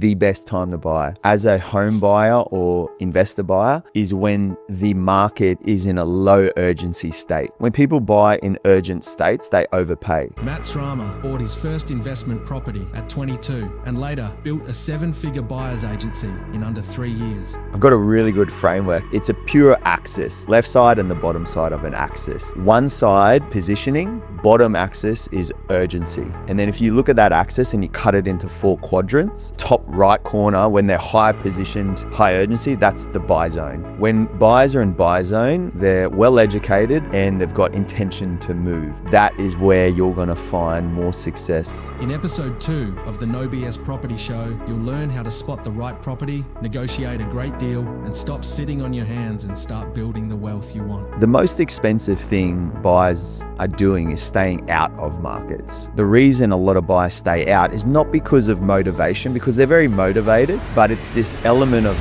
The best time to buy as a home buyer or investor buyer is when the market is in a low urgency state. When people buy in urgent states, they overpay. Matt Srama bought his first investment property at 22 and later built a 7-figure buyer's agency in under 3 years. I've got a really good framework. It's a pure axis, left side and the bottom side of an axis. One side positioning, bottom axis is urgency. And then if you look at that axis and you cut it into 4 quadrants, top right corner, when they're high positioned, high urgency, that's the buy zone. When buyers are in buy zone, they're well educated and they've got intention to move. That is where you're going to find more success. In episode 2 of the No BS Property Show, you'll learn how to spot the right property, negotiate a great deal, and stop sitting on your hands and start building the wealth you want. The most expensive thing buyers are doing is staying out of markets. The reason a lot of buyers stay out is not because of motivation, because they're very motivated, but it's this element of...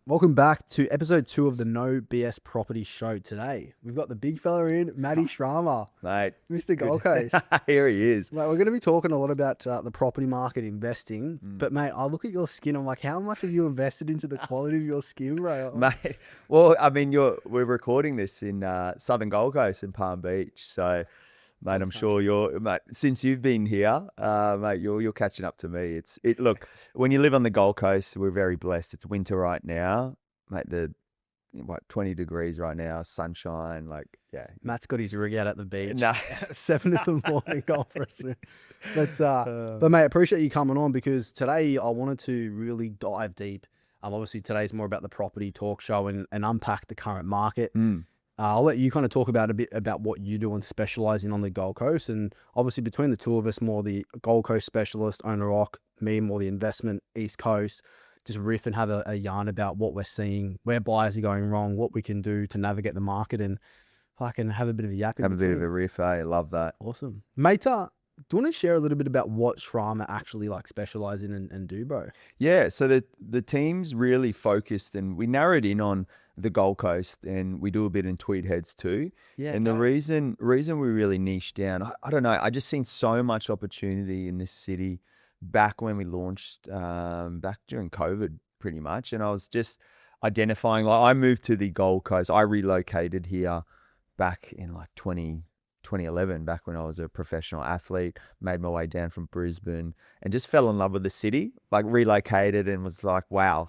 Welcome back to episode 2 of the No BS Property Show. Today, we've got the big fella in, Matt Srama. Mate. Mr. Gold Coast. Here he is. Mate, we're going to be talking a lot about the property market investing, but mate, I look at your skin, I'm like, how much have you invested into the quality of your skin, bro? Mate, well, I mean, we're recording this in Southern Gold Coast in Palm Beach, so... Mate, I'm sure mate, since you've been here, mate, you're catching up to me. Look, when you live on the Gold Coast, we're very blessed. It's winter right now, mate. 20 degrees right now, sunshine, yeah. Matt's got his rig out at the beach. No. 7 in the morning, golf for a swim. But mate, I appreciate you coming on because today I wanted to really dive deep. Obviously today's more about the property talk show and unpack the current market. I'll let you kind of talk about a bit about what you do and specialize in on the Gold Coast. And obviously between the two of us, more the Gold Coast specialist, owner occ, me more the investment East Coast, just riff and have a yarn about what we're seeing, where buyers are going wrong, what we can do to navigate the market, and I can have a bit of a yak. Have a bit of a riff, I love that. Awesome. Mate, do you want to share a little bit about what Srama actually specialize in and do, bro? Yeah, so the team's really focused, and we narrowed in on the Gold Coast, and we do a bit in Tweed Heads too. Yeah. And the reason we really niche down, I don't know, I just seen so much opportunity in this city back when we launched, back during COVID pretty much. And I was just identifying, I moved to the Gold Coast. I relocated here back in 2011, back when I was a professional athlete, made my way down from Brisbane and just fell in love with the city, relocated and was like, wow,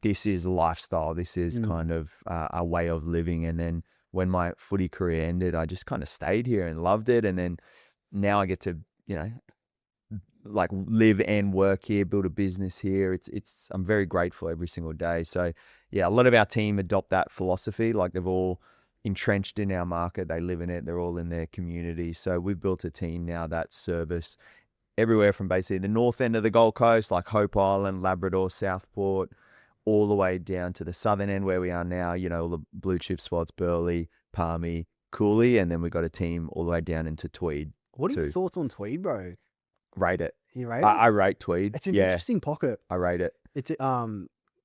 this is a lifestyle. This is kind of a way of living. And then when my footy career ended, I just kind of stayed here and loved it. And then now I get to, live and work here, build a business here. I'm very grateful every single day. So yeah, a lot of our team adopt that philosophy. They've all entrenched in our market. They live in it. They're all in their community. So we've built a team now that service everywhere from basically the north end of the Gold Coast, like Hope Island, Labrador, Southport, all the way down to the southern end where we are now, all the blue chip spots, Burleigh, Palmy, Cooley, and then we've got a team all the way down into Tweed. What are your thoughts on Tweed, bro? Rate it. You rate it? I rate Tweed. It's an interesting pocket. I rate it. It's I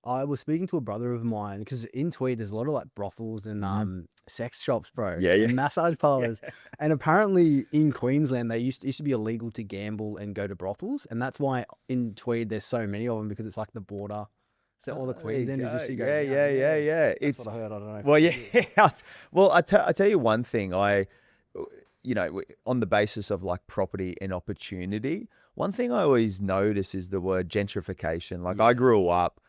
was speaking to a brother of mine because in Tweed there's a lot of brothels and sex shops, bro. Yeah. And massage parlors. Yeah. And apparently in Queensland they used to be illegal to gamble and go to brothels, and that's why in Tweed there's so many of them, because it's like the border. So all the Queenslanders used to go. Yeah. That's what I heard. I don't know. Well, yeah. Well, I tell you one thing. On the basis of property and opportunity, one thing I always notice is the word gentrification. I grew up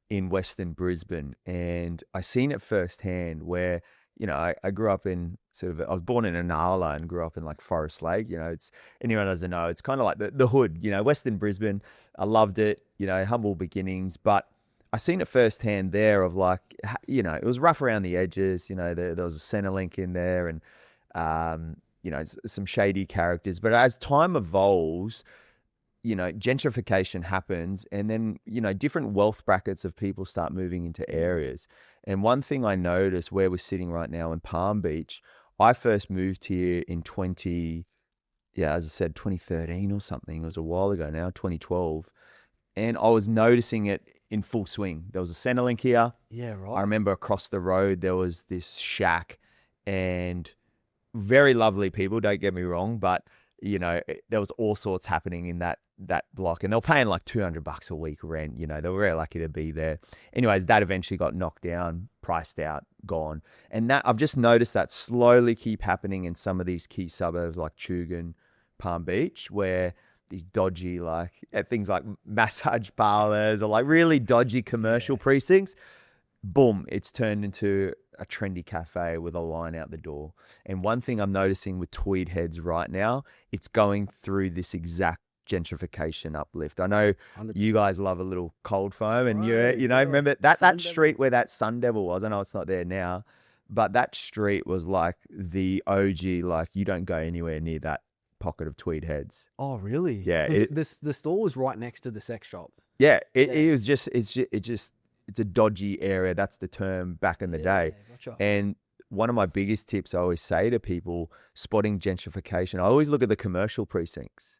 in Western Brisbane, and I seen it firsthand where, I grew up in I was born in Inala and grew up in Forest Lake. It's, anyone doesn't know, it's kind of like the hood, Western Brisbane. I loved it, humble beginnings, but I seen it firsthand there of it was rough around the edges, there was a Centrelink in there and, some shady characters. But as time evolves, gentrification happens, and then, different wealth brackets of people start moving into areas. And one thing I noticed where we're sitting right now in Palm Beach, I first moved here in 2013 or something. It was a while ago now, 2012. And I was noticing it in full swing. There was a Centrelink here. Yeah, right. I remember across the road, there was this shack, and very lovely people, don't get me wrong, but there was all sorts happening in that block, and they were paying like $200 a week rent. They were very lucky to be there. Anyways, that eventually got knocked down, priced out, gone. And that I've just noticed that slowly keep happening in some of these key suburbs like Chugan, Palm Beach, where these dodgy things like massage parlors or like really dodgy commercial precincts, boom, it's turned into a trendy cafe with a line out the door. And one thing I'm noticing with Tweed Heads right now, it's going through this exact gentrification uplift. I know 100%. you guys love a little cold foam, and Right, remember that Sun street where that Sun Devil was. I know it's not there now, but that street was like the OG. Like, you don't go anywhere near that pocket of Tweed Heads. Oh, really? Yeah, 'Cause the store was right next to the sex shop. Yeah, it was just it's a dodgy area. That's the term back in the day. Gotcha. And one of my biggest tips I always say to people spotting gentrification, I always look at the commercial precincts,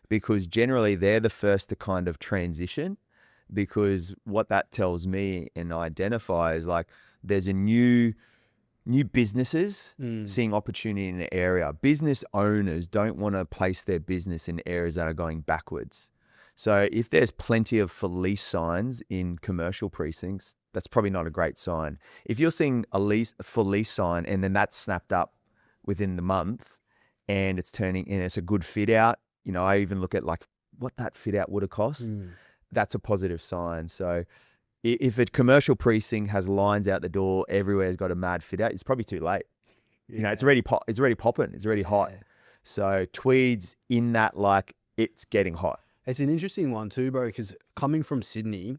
because generally they're the first to kind of transition, because what that tells me and identifies, like, there's a new businesses seeing opportunity in the area. Business owners don't want to place their business in areas that are going backwards. So if there's plenty of for lease signs in commercial precincts, that's probably not a great sign. If you're seeing a for lease sign and then that's snapped up within the month and it's turning and it's a good fit out, I even look at like what that fit out would have cost. That's a positive sign. So if a commercial precinct has lines out the door, everywhere's got a mad fit out, it's probably too late. It's already popping. It's already hot. So Tweed's in that, like, it's getting hot. It's an interesting one too, bro, because coming from Sydney,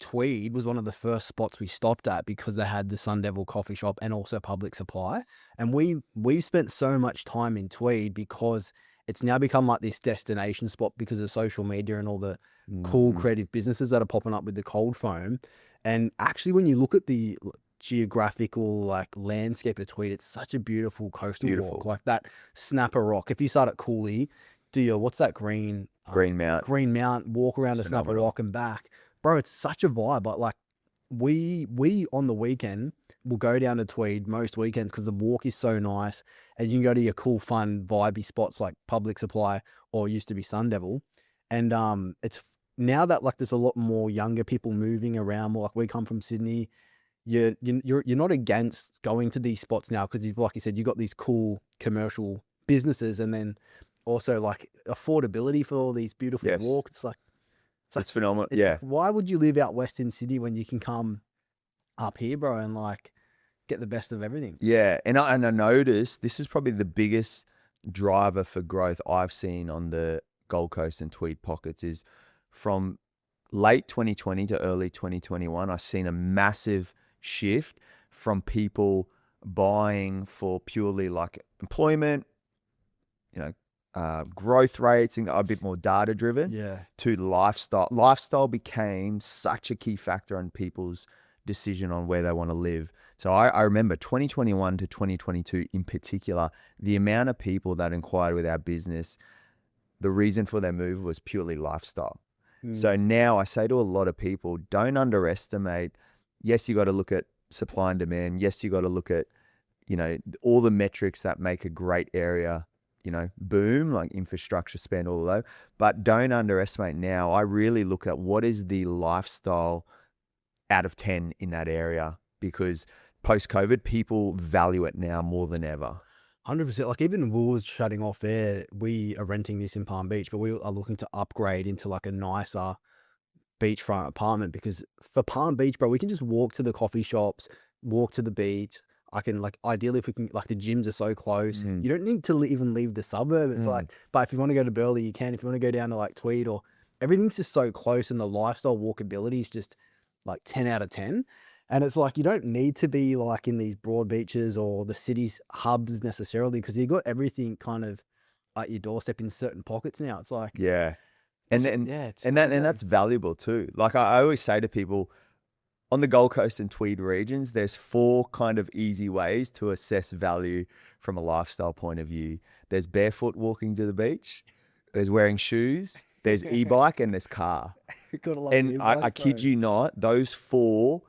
Tweed was one of the first spots we stopped at because they had the Sun Devil coffee shop and also Public Supply. And we've spent so much time in Tweed because it's now become like this destination spot because of social media and all the cool creative businesses that are popping up with the cold foam. And actually, when you look at the geographical like landscape of Tweed, it's such a beautiful coastal walk, like that Snapper Rock. If you start at Cooley, what's that Green Mount, walk around the Snapper Rock and back, bro, it's such a vibe. But like we on the weekend will go down to Tweed most weekends because the walk is so nice, and you can go to your cool, fun, vibey spots like Public Supply or used to be Sun Devil. And it's now that like there's a lot more younger people moving around more. Like, we come from Sydney, you're not against going to these spots now because like you said, you got these cool commercial businesses, and then also like affordability for all these beautiful walks. It's phenomenal. Why would you live out west in Sydney when you can come up here, bro, and like get the best of everything? Yeah. And I noticed this is probably the biggest driver for growth I've seen on the Gold Coast and Tweed pockets is from late 2020 to early 2021. I've seen a massive shift from people buying for purely like employment, growth rates and a bit more data driven, to lifestyle. Lifestyle became such a key factor on people's decision on where they want to live. So I remember 2021 to 2022 in particular, the amount of people that inquired with our business, the reason for their move was purely lifestyle. So now I say to a lot of people, don't underestimate. Yes, you got to look at supply and demand. Yes, you got to look at, all the metrics that make a great area, boom, like infrastructure spend, all of that. But don't underestimate now. I really look at what is the lifestyle out of 10 in that area, because post-COVID, people value it now more than ever. 100%. Like, even Wool's shutting off there, we are renting this in Palm Beach, but we are looking to upgrade into like a nicer beachfront apartment, because for Palm Beach, bro, we can just walk to the coffee shops, walk to the beach. I can, like, ideally, if we can, like, the gyms are so close, you don't need to even leave the suburb. It's like, but if you want to go to Burleigh, you can. If you want to go down to like Tweed, or everything's just so close, and the lifestyle walkability is just like 10 out of 10. And it's like, you don't need to be like in these broad beaches or the city's hubs necessarily, because you've got everything kind of at your doorstep in certain pockets now. It's like, that's valuable too. Like, I always say to people, on the Gold Coast and Tweed regions, there's 4 kind of easy ways to assess value from a lifestyle point of view. There's barefoot walking to the beach, there's wearing shoes, there's e-bike, and there's car. And I kid you not, those 4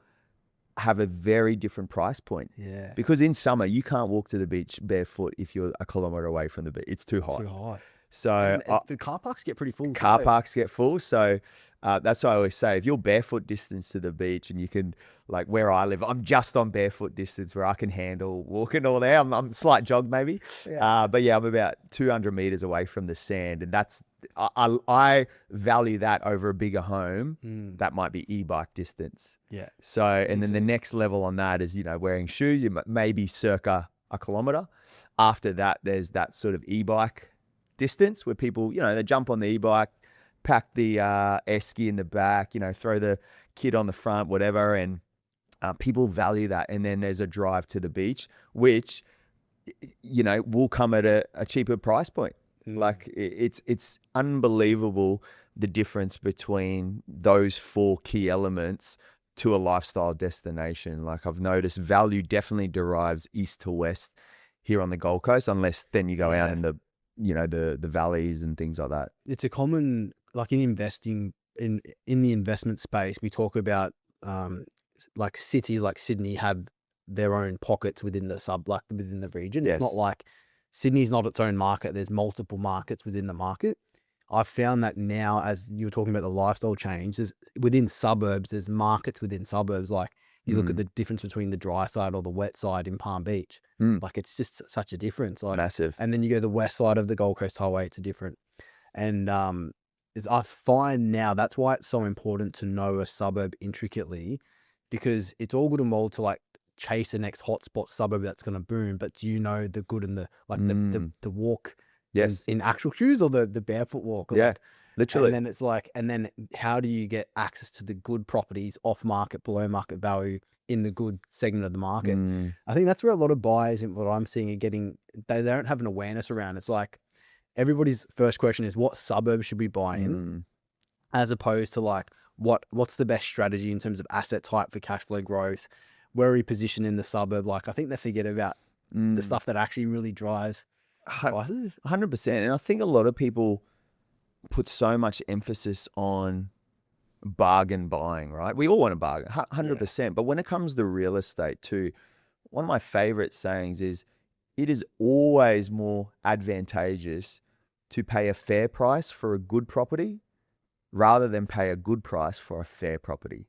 have a very different price point. Yeah. Because in summer, you can't walk to the beach barefoot if you're a kilometre away from the beach. It's too hot. Too hot. So And the car parks get pretty full. car too. parks get full. So that's why I always say, if you're barefoot distance to the beach and you can, like where I live, I'm just on barefoot distance where I can handle walking all there. I'm slight jog maybe. Yeah. But yeah, I'm about 200 meters away from the sand. And that's, I value that over a bigger home. That might be e-bike distance. Yeah. So, and then the next level on that is, wearing shoes, maybe circa a kilometer. After that, there's that sort of e-bike distance where people, they jump on the e-bike, pack the esky in the back, throw the kid on the front, whatever. And people value that. And then there's a drive to the beach, which, will come at a cheaper price point. Like it's unbelievable the difference between those 4 key elements to a lifestyle destination. Like I've noticed value definitely derives east to west here on the Gold Coast, unless then you go out in the the valleys and things like that. It's a common, like in investing in the investment space, we talk about like cities like Sydney have their own pockets within the within the region. Yes. It's not like Sydney's not its own market. There's multiple markets within the market. I've found that now, as you were talking about the lifestyle change, within suburbs, there's markets within suburbs. Like you look at the difference between the dry side or the wet side in Palm Beach. Like it's just such a difference. Like Massive. And then you go the west side of the Gold Coast Highway, it's a different. And I find now that's why it's so important to know a suburb intricately, because it's all good and well to like chase the next hotspot suburb that's going to boom, but do you know the good and the walk? Yes. In actual shoes or the barefoot walk? Yeah, literally. And then it's like, and then how do you get access to the good properties off market, below market value in the good segment of the market? I think that's where a lot of buyers, and what I'm seeing, are getting, they don't have an awareness around. It's like everybody's first question is, what suburb should we buy in? As opposed to like, what's the best strategy in terms of asset type for cash flow growth? Where are we positioned in the suburb? Like, I think they forget about the stuff that actually really drives prices. 100%. And I think a lot of people put so much emphasis on bargain buying, right? We all want to bargain, 100%. Yeah. But when it comes to real estate too, one of my favorite sayings is, it is always more advantageous to pay a fair price for a good property rather than pay a good price for a fair property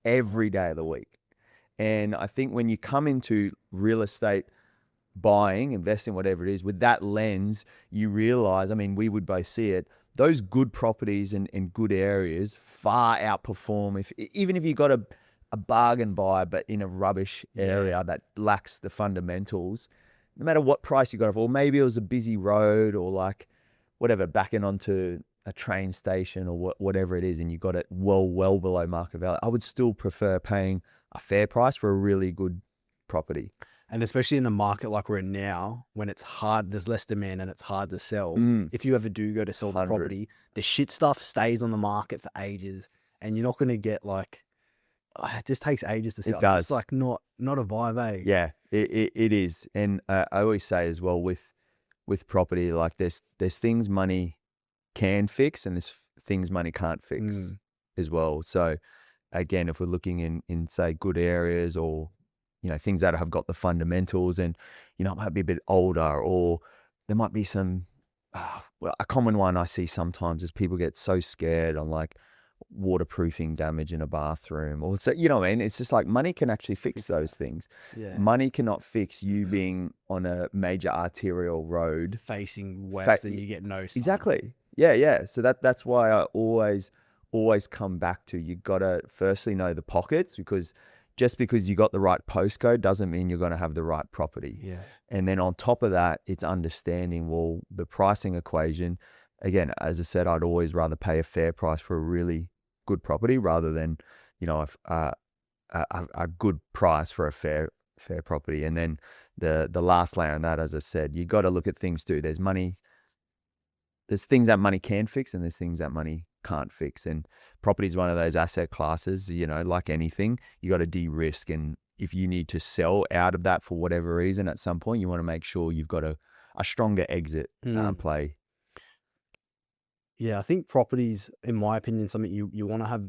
every day of the week. And I think when you come into real estate buying, investing, whatever it is, with that lens, you realize, I mean, we would both see it, those good properties and good areas far outperform, even if you got a bargain buy, but in a rubbish area that lacks the fundamentals, no matter what price you got it for, or maybe it was a busy road or like whatever, backing onto a train station or whatever it is, and you got it well below market value, I would still prefer paying a fair price for a really good property. And especially in a market like we're in now, when it's hard, there's less demand and it's hard to sell. If you ever do go to sell the property, the shit stuff stays on the market for ages, and you're not going to get like, it just takes ages to sell. It does. It's like not a vibe, eh? Yeah, it is. And I always say as well with property, like there's things money can fix and there's things money can't fix as well. So again, if we're looking in say good areas, or things that have got the fundamentals, and it might be a bit older, or there might be some a common one I see sometimes is people get so scared on like waterproofing damage in a bathroom, or so, what I mean? It's just like money can actually fix those things. Yeah. Money cannot fix you being on a major arterial road facing west and you get no sun. Exactly. Yeah. So that's why I always come back to, you got to firstly know the pockets, because just because you got the right postcode doesn't mean you're going to have the right property. Yeah. And then on top of that, it's understanding, well, the pricing equation. Again, as I said, I'd always rather pay a fair price for a really good property rather than, a good price for a fair property. And then the last layer on that, as I said, you got to look at things too. There's things that money can fix, and there's things that money can't fix. And property is one of those asset classes, like anything, you got to de-risk. And if you need to sell out of that for whatever reason at some point, you want to make sure you've got a stronger exit play. Yeah, I think properties, in my opinion, something you want to have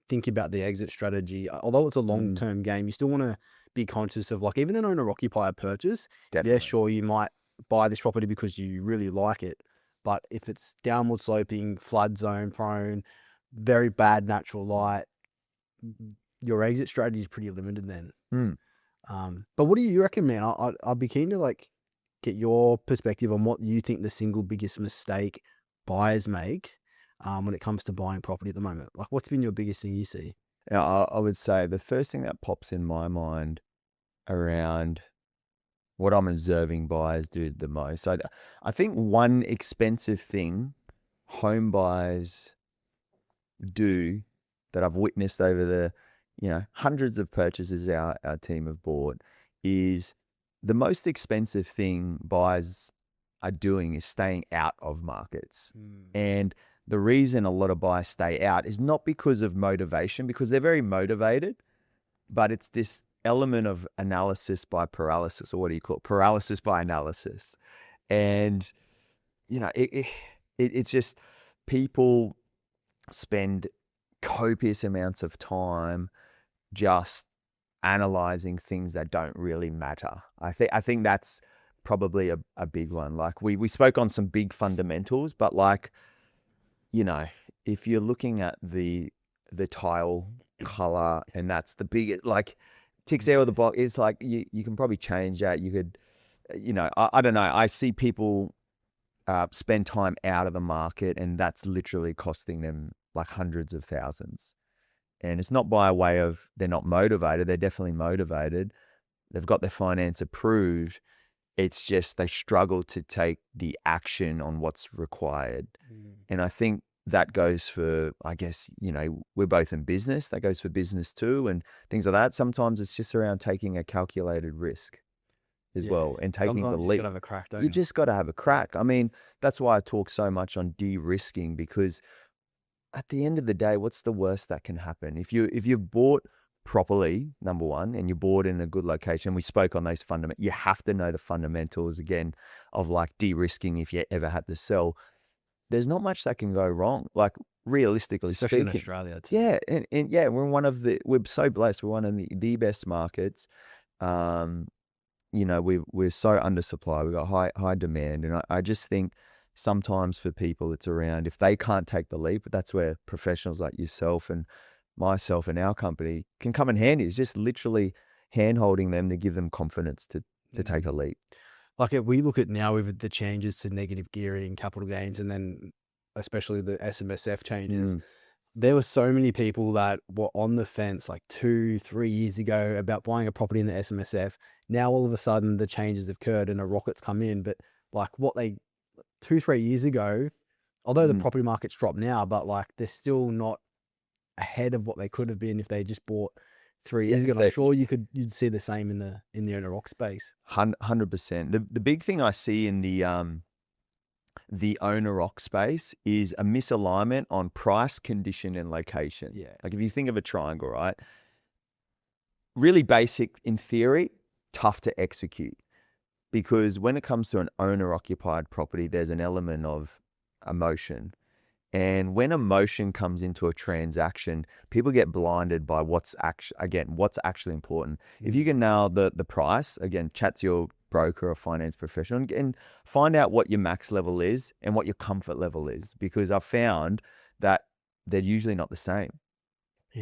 think about the exit strategy, although it's a long-term game, you still want to be conscious of like even an owner-occupier purchase. Definitely. Yeah, sure, you might buy this property because you really like it, but if it's downward sloping, flood zone prone, very bad natural light, your exit strategy is pretty limited then. But what do you reckon, man? I'd be keen to like get your perspective on what you think the single biggest mistake buyers make when it comes to buying property at the moment. Like, what's been your biggest thing you see? Yeah, I would say the first thing that pops in my mind around what I'm observing buyers do the most. I think one expensive thing home buyers do that I've witnessed over the hundreds of purchases our team have bought is the most expensive thing buyers are doing is staying out of markets. And the reason a lot of buyers stay out is not because of motivation, because they're very motivated, but it's this element of analysis by paralysis, or what do you call it? Paralysis by analysis. And, it's just people spend copious amounts of time just analyzing things that don't really matter. I think that's probably a big one. Like we spoke on some big fundamentals, but like, if you're looking at the tile color and that's the biggest, like ticks out of the box, it's like you can probably change that. You could, I don't know. I see people spend time out of the market and that's literally costing them like hundreds of thousands. And it's not by way of they're not motivated. They're definitely motivated. They've got their finance approved. It's just they struggle to take the action on what's required. And I think that goes for, I guess, we're both in business. That goes for business too and things like that. Sometimes it's just around taking a calculated risk as well and taking the leap. You just got to have a crack, don't you just got to have a crack. I mean, that's why I talk so much on de-risking, because at the end of the day, what's the worst that can happen? If you've bought properly, number one, and you bought in a good location, we spoke on those fundamentals. You have to know the fundamentals again of like de-risking if you ever had to sell. There's not much that can go wrong, like realistically especially speaking. in Australia too. Yeah, and yeah, we're so blessed. We're one of the best markets. We're so undersupplied. We've got high demand, and I just think sometimes for people it's around if they can't take the leap. But that's where professionals like yourself and myself and our company can come in handy. It's just literally hand holding them to give them confidence to take a leap. Like if we look at now with the changes to negative gearing, capital gains, and then especially the SMSF changes, there were so many people that were on the fence like 2-3 years ago about buying a property in the SMSF. Now all of a sudden the changes have occurred and a rocket's come in. But like what they 2-3 years ago, although the property market's dropped now, but like they're still not ahead of what they could have been if they just bought 3 years ago. I'm sure you'd see the same in the owner-occ space. 100%. The big thing I see in the owner-occ space is a misalignment on price, condition, and location. Yeah. Like if you think of a triangle, right? Really basic in theory, tough to execute. Because when it comes to an owner-occupied property, there's an element of emotion. And when emotion comes into a transaction, people get blinded by what's actually important. If you can nail the price, again, chat to your broker or finance professional and find out what your max level is and what your comfort level is. Because I've found that they're usually not the same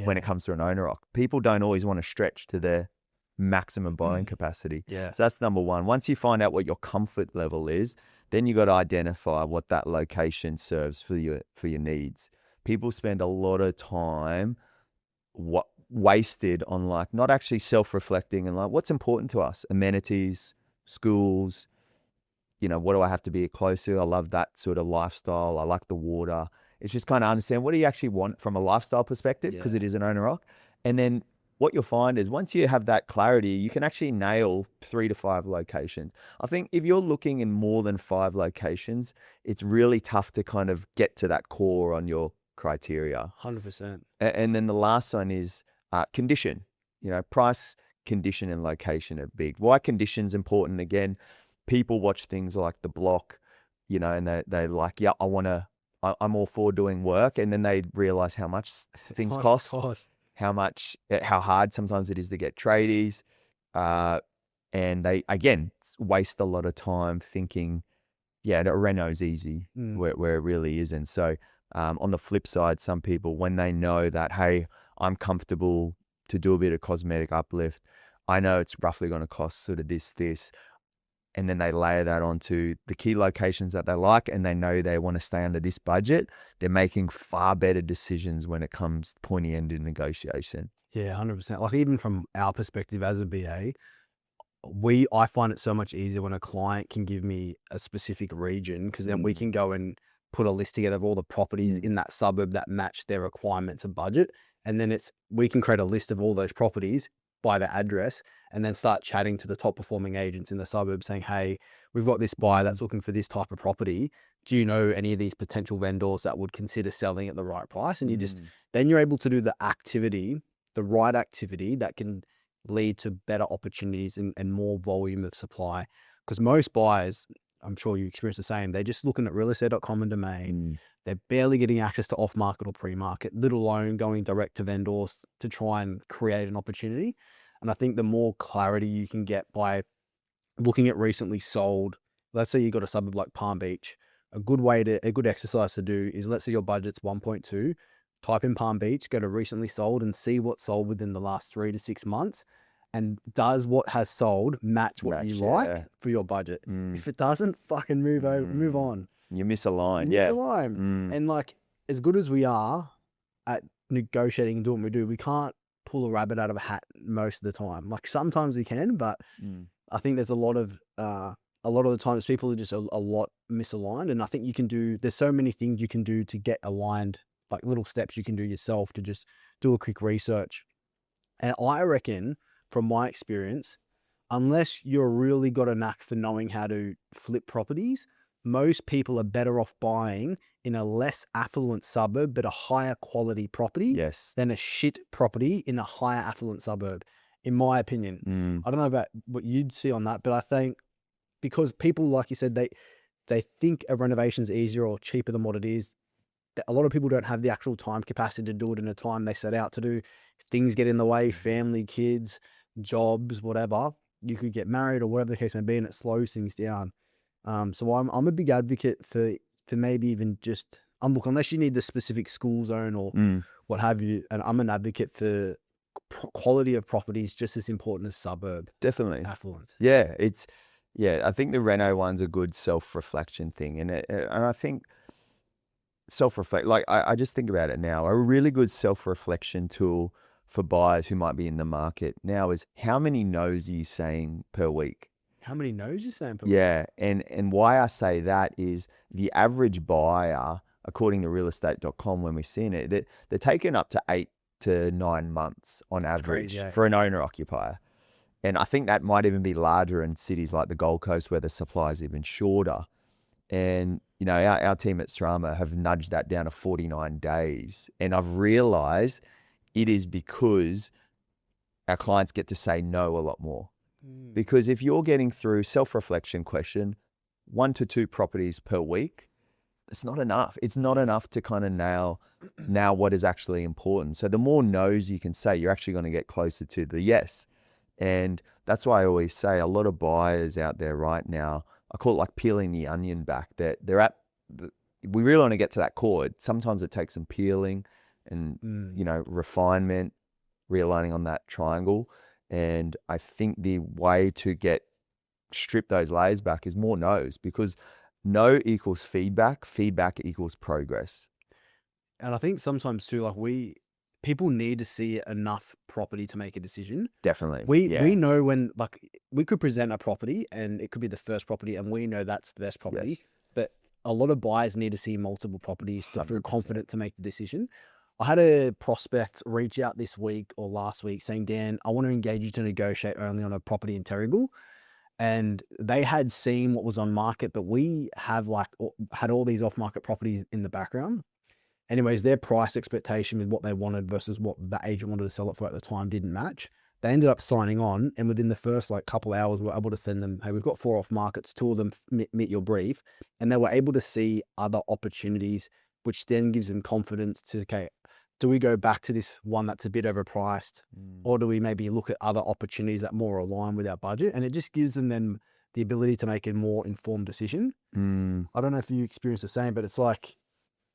when it comes to an owner-occ. People don't always want to stretch to their maximum buying capacity. Yeah. So that's number one. Once you find out what your comfort level is, then you got to identify what that location serves for your needs. People spend a lot of time wasted on like not actually self-reflecting and like what's important to us, amenities, schools, what do I have to be close to? I love that sort of lifestyle. I like the water. It's just kind of understand what do you actually want from a lifestyle perspective, because it is an owner-occ. And then what you'll find is once you have that clarity, you can actually nail 3 to 5 locations. I think if you're looking in more than 5 locations, it's really tough to kind of get to that core on your criteria. 100%. And then the last one is condition. Price, condition, and location are big. Why condition's important? Again, people watch things like The Block, and they like, I want I'm all for doing work. And then they realize how much things cost, how hard sometimes it is to get tradies. And they, again, waste a lot of time thinking, yeah, a reno's easy, where it really isn't. So on the flip side, some people, when they know that, hey, I'm comfortable to do a bit of cosmetic uplift, I know it's roughly going to cost sort of this, and then they layer that onto the key locations that they like, and they know they want to stay under this budget, they're making far better decisions when it comes pointy-ended negotiation. Yeah, 100%. Like even from our perspective as a BA, I find it so much easier when a client can give me a specific region, because then we can go and put a list together of all the properties in that suburb that match their requirements and budget. And then we can create a list of all those properties by their address, and then start chatting to the top performing agents in the suburb saying, hey, we've got this buyer that's looking for this type of property. Do you know any of these potential vendors that would consider selling at the right price? And then you're able to do the right activity that can lead to better opportunities and more volume of supply. Because most buyers, I'm sure you experience the same, they're just looking at realestate.com and Domain. They're barely getting access to off-market or pre-market, let alone going direct to vendors to try and create an opportunity. And I think the more clarity you can get by looking at recently sold, let's say you got a suburb like Palm Beach, a good exercise to do is, let's say your budget's 1.2, type in Palm Beach, go to recently sold and see what sold within the last 3 to 6 months. And does what has sold match what you like for your budget? If it doesn't, fucking move on. You miss a line. And like, as good as we are at negotiating and doing what we do, we can't pull a rabbit out of a hat most of the time. Like sometimes we can, but I think there's a lot of the times people are just a lot misaligned. And I think there's so many things you can do to get aligned, like little steps you can do yourself to just do a quick research. And I reckon, from my experience, unless you're really got a knack for knowing how to flip properties, most people are better off buying in a less affluent suburb, but a higher quality property than a shit property in a higher affluent suburb, in my opinion. I don't know about what you'd see on that, but I think because people, like you said, they think a renovation's easier or cheaper than what it is. A lot of people don't have the actual time capacity to do it in a time they set out to do. Things get in the way, family, kids, jobs, whatever. You could get married or whatever the case may be, and it slows things down. So I'm a big advocate for maybe even just, look, unless you need the specific school zone or what have you, and I'm an advocate for quality of properties just as important as suburb. Definitely. Affluent. Yeah, I think the reno one's a good self-reflection thing. And I think self-reflect, like I just think about it now, a really good self-reflection tool for buyers who might be in the market now is, how many no's are you saying per week? How many no's you saying per week? Yeah, and why I say that is the average buyer, according to realestate.com, when we've seen it, they're taking up to 8 to 9 months on average for an owner-occupier. And I think that might even be larger in cities like the Gold Coast, where the supply is even shorter. And, you know, our team at Srama have nudged that down to 49 days. And I've realized it is because our clients get to say no a lot more. Because if you're getting through self-reflection question, 1 to 2 properties per week, it's not enough. It's not enough to kind of nail what is actually important. So the more no's you can say, you're actually going to get closer to the yes. And that's why I always say a lot of buyers out there right now, I call it like peeling the onion back. We really want to get to that core. Sometimes it takes some peeling and, refinement, realigning on that triangle. And I think the way to strip those layers back is more no's, because no equals feedback equals progress. And I think sometimes too, like people need to see enough property to make a decision. Definitely. We know when, like, we could present a property and it could be the first property and we know that's the best property, but a lot of buyers need to see multiple properties to feel confident to make the decision. I had a prospect reach out this week or last week saying, Dan, I want to engage you to negotiate only on a property in Terrigal. And they had seen what was on market, but we have had all these off-market properties in the background. Anyways, their price expectation with what they wanted versus what the agent wanted to sell it for at the time didn't match. They ended up signing on, and within the first couple hours, we were able to send them, hey, we've got 4 off markets, 2 of them meet your brief. And they were able to see other opportunities which then gives them confidence to, okay, do we go back to this one that's a bit overpriced, or do we maybe look at other opportunities that more align with our budget? And it just gives them then the ability to make a more informed decision. I don't know if you experience the same, but it's like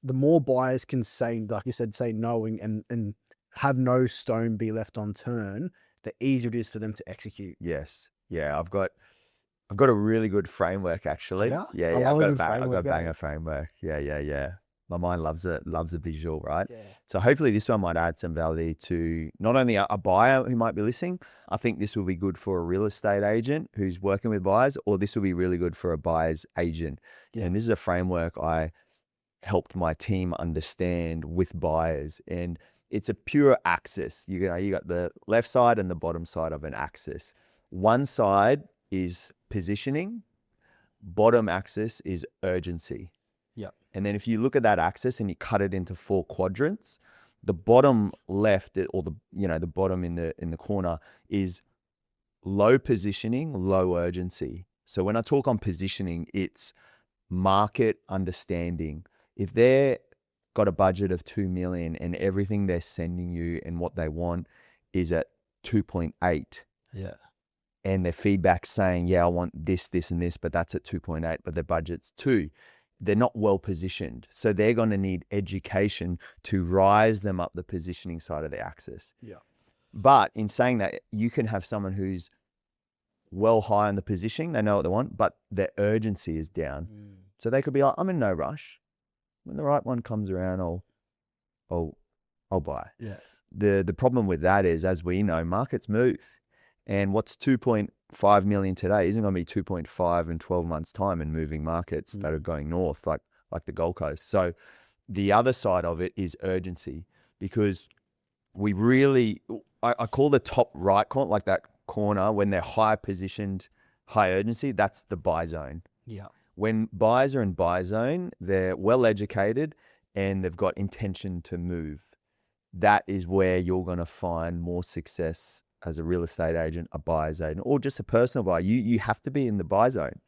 the more buyers can say, like you said, say no and have no stone be left unturned, the easier it is for them to execute. Yes. Yeah. I've got a really good framework actually. Yeah? Yeah. I Yeah. love a I've good got a framework, banger framework. Yeah. My mind loves it, loves a visual, right? Yeah. So hopefully this one might add some value to not only a buyer who might be listening. I think this will be good for a real estate agent who's working with buyers, or this will be really good for a buyer's agent. Yeah. And this is a framework I helped my team understand with buyers. And it's a pure axis. You got the left side and the bottom side of an axis. One side is positioning, bottom axis is urgency. Yep. And then if you look at that axis and you cut it into 4 quadrants, the bottom left, or the bottom in the corner, is low positioning, low urgency. So when I talk on positioning, it's market understanding. If they're got a budget of 2 million and everything they're sending you and what they want is at 2.8, Yeah. and their feedback saying, yeah, I want this, this, and this, but that's at 2.8, but their budget's 2. They're not well positioned. So they're going to need education to rise them up the positioning side of the axis. Yeah. But in saying that, you can have someone who's well high on the positioning, they know what they want, but their urgency is down. So they could be like, I'm in no rush. When the right one comes around, I'll buy. Yeah. The problem with that is, as we know, markets move. And what's 2.5 million today isn't going to be 2.5 in 12 months' time in moving markets that are going north, like the Gold Coast. So the other side of it is urgency, because we really, I call the top right corner, like that corner, when they're high positioned, high urgency, that's the buy zone. Yeah. When buyers are in buy zone, they're well educated and they've got intention to move. That is where you're going to find more success as a real estate agent, a buyer's agent, or just a personal buyer. You have to be in the buy zone.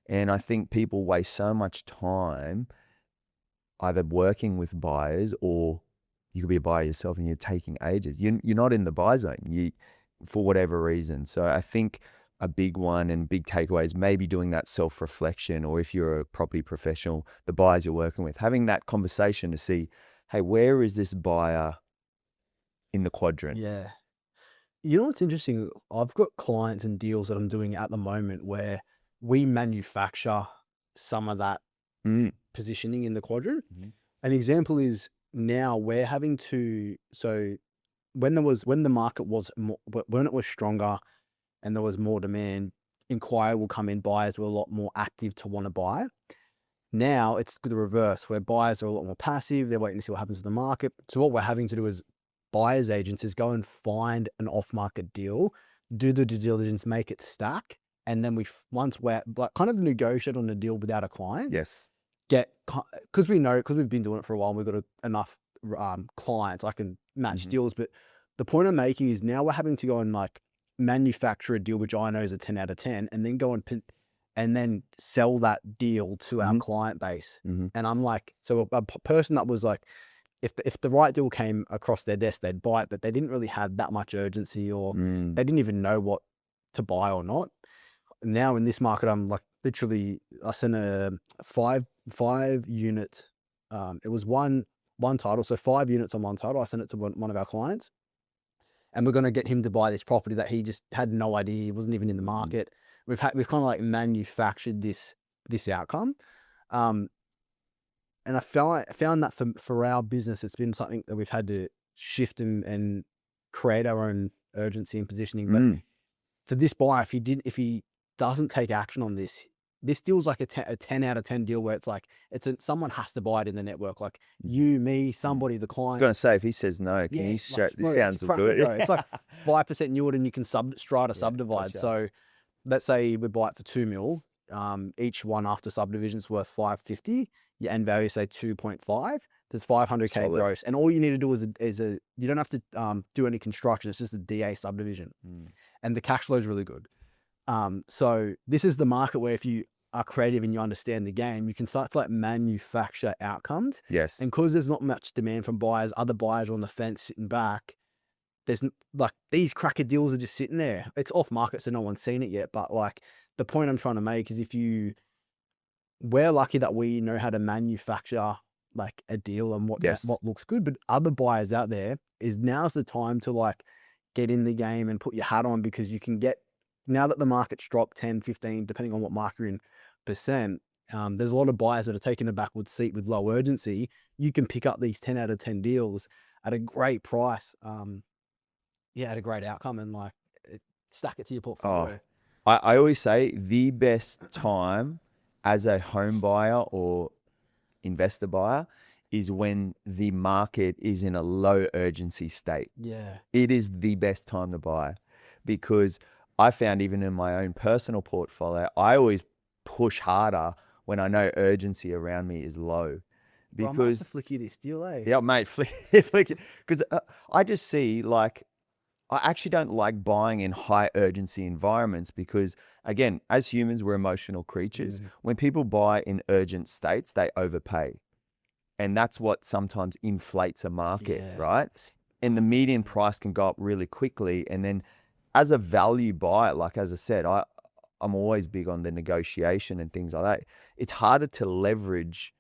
And I think people waste so much time either working with buyers, or you could be a buyer yourself and you're taking ages. You're not in the buy zone, for whatever reason. So I think a big one and big takeaway is maybe doing that self-reflection, or if you're a property professional, the buyers you're working with, having that conversation to see, hey, where is this buyer in the quadrant? Yeah. You know what's interesting? I've got clients and deals that I'm doing at the moment where we manufacture some of that positioning in the quadrant. An example is, now we're having to, so when the market was more, when it was stronger and there was more demand, inquiry will come in, buyers were a lot more active to want to buy. Now it's the reverse, where buyers are a lot more passive. They're waiting to see what happens with the market. So what we're having to do as buyers agents is go and find an off-market deal, do the due diligence, make it stack. And then once we're like kind of negotiate on a deal without a client. Yes. Because we know, because we've been doing it for a while, we've got enough clients, I can match deals. But the point I'm making is, now we're having to go and like manufacture a deal, which I know is a 10 out of 10, and then go and then sell that deal to our client base. And I'm like, so a person that was like, if the right deal came across their desk, they'd buy it, but they didn't really have that much urgency, or they didn't even know what to buy or not. Now in this market, I'm like, literally, I sent a five unit. It was one title, so 5 units on one title. I sent it to one of our clients, and we're going to get him to buy this property that he just had no idea, he wasn't even in the market. We've kind of like manufactured this outcome. And I found that for our business, it's been something that we've had to shift and create our own urgency and positioning. But for this buyer, if he doesn't take action on this deal's like a 10 out of 10 deal, where it's like, someone has to buy it in the network, like you, me, somebody, the client. I was going to say, if he says no, can you show, this sounds good. It's like 5% yield, and you can strata subdivide. Gotcha. So let's say we buy it for 2 mil. Each one after subdivision is worth 550. Your end value, say 2.5. There's 500K Solid. gross, and all you need to do is you don't have to do any construction. It's just a DA subdivision, and the cash flow is really good. So this is the market where if you are creative and you understand the game, you can start to like manufacture outcomes. Yes. And because there's not much demand from buyers, other buyers are on the fence sitting back. Like these cracker deals are just sitting there. It's off market, so no one's seen it yet. But like the point I'm trying to make is we're lucky that we know how to manufacture like a deal and what looks good. But other buyers out there, now's the time to like get in the game and put your hat on, because you can get, now that the market's dropped 10, 15, depending on what market you're in, percent, there's a lot of buyers that are taking a backward seat with low urgency. You can pick up these 10 out of 10 deals at a great price. At a great outcome, and like stack it to your portfolio. I always say the best time as a home buyer or investor buyer is when the market is in a low urgency state. Yeah. It is the best time to buy, because I found even in my own personal portfolio, I always push harder when I know urgency around me is low. Because I might have to flick you this deal, eh? Yeah, mate, flick it. Because I just see, like, I actually don't like buying in high urgency environments, because again, as humans, we're emotional creatures. When people buy in urgent states, they overpay. And that's what sometimes inflates a market, right? And the median price can go up really quickly. And then as a value buyer, like as I said, I'm always big on the negotiation and things like that. It's harder to leverage,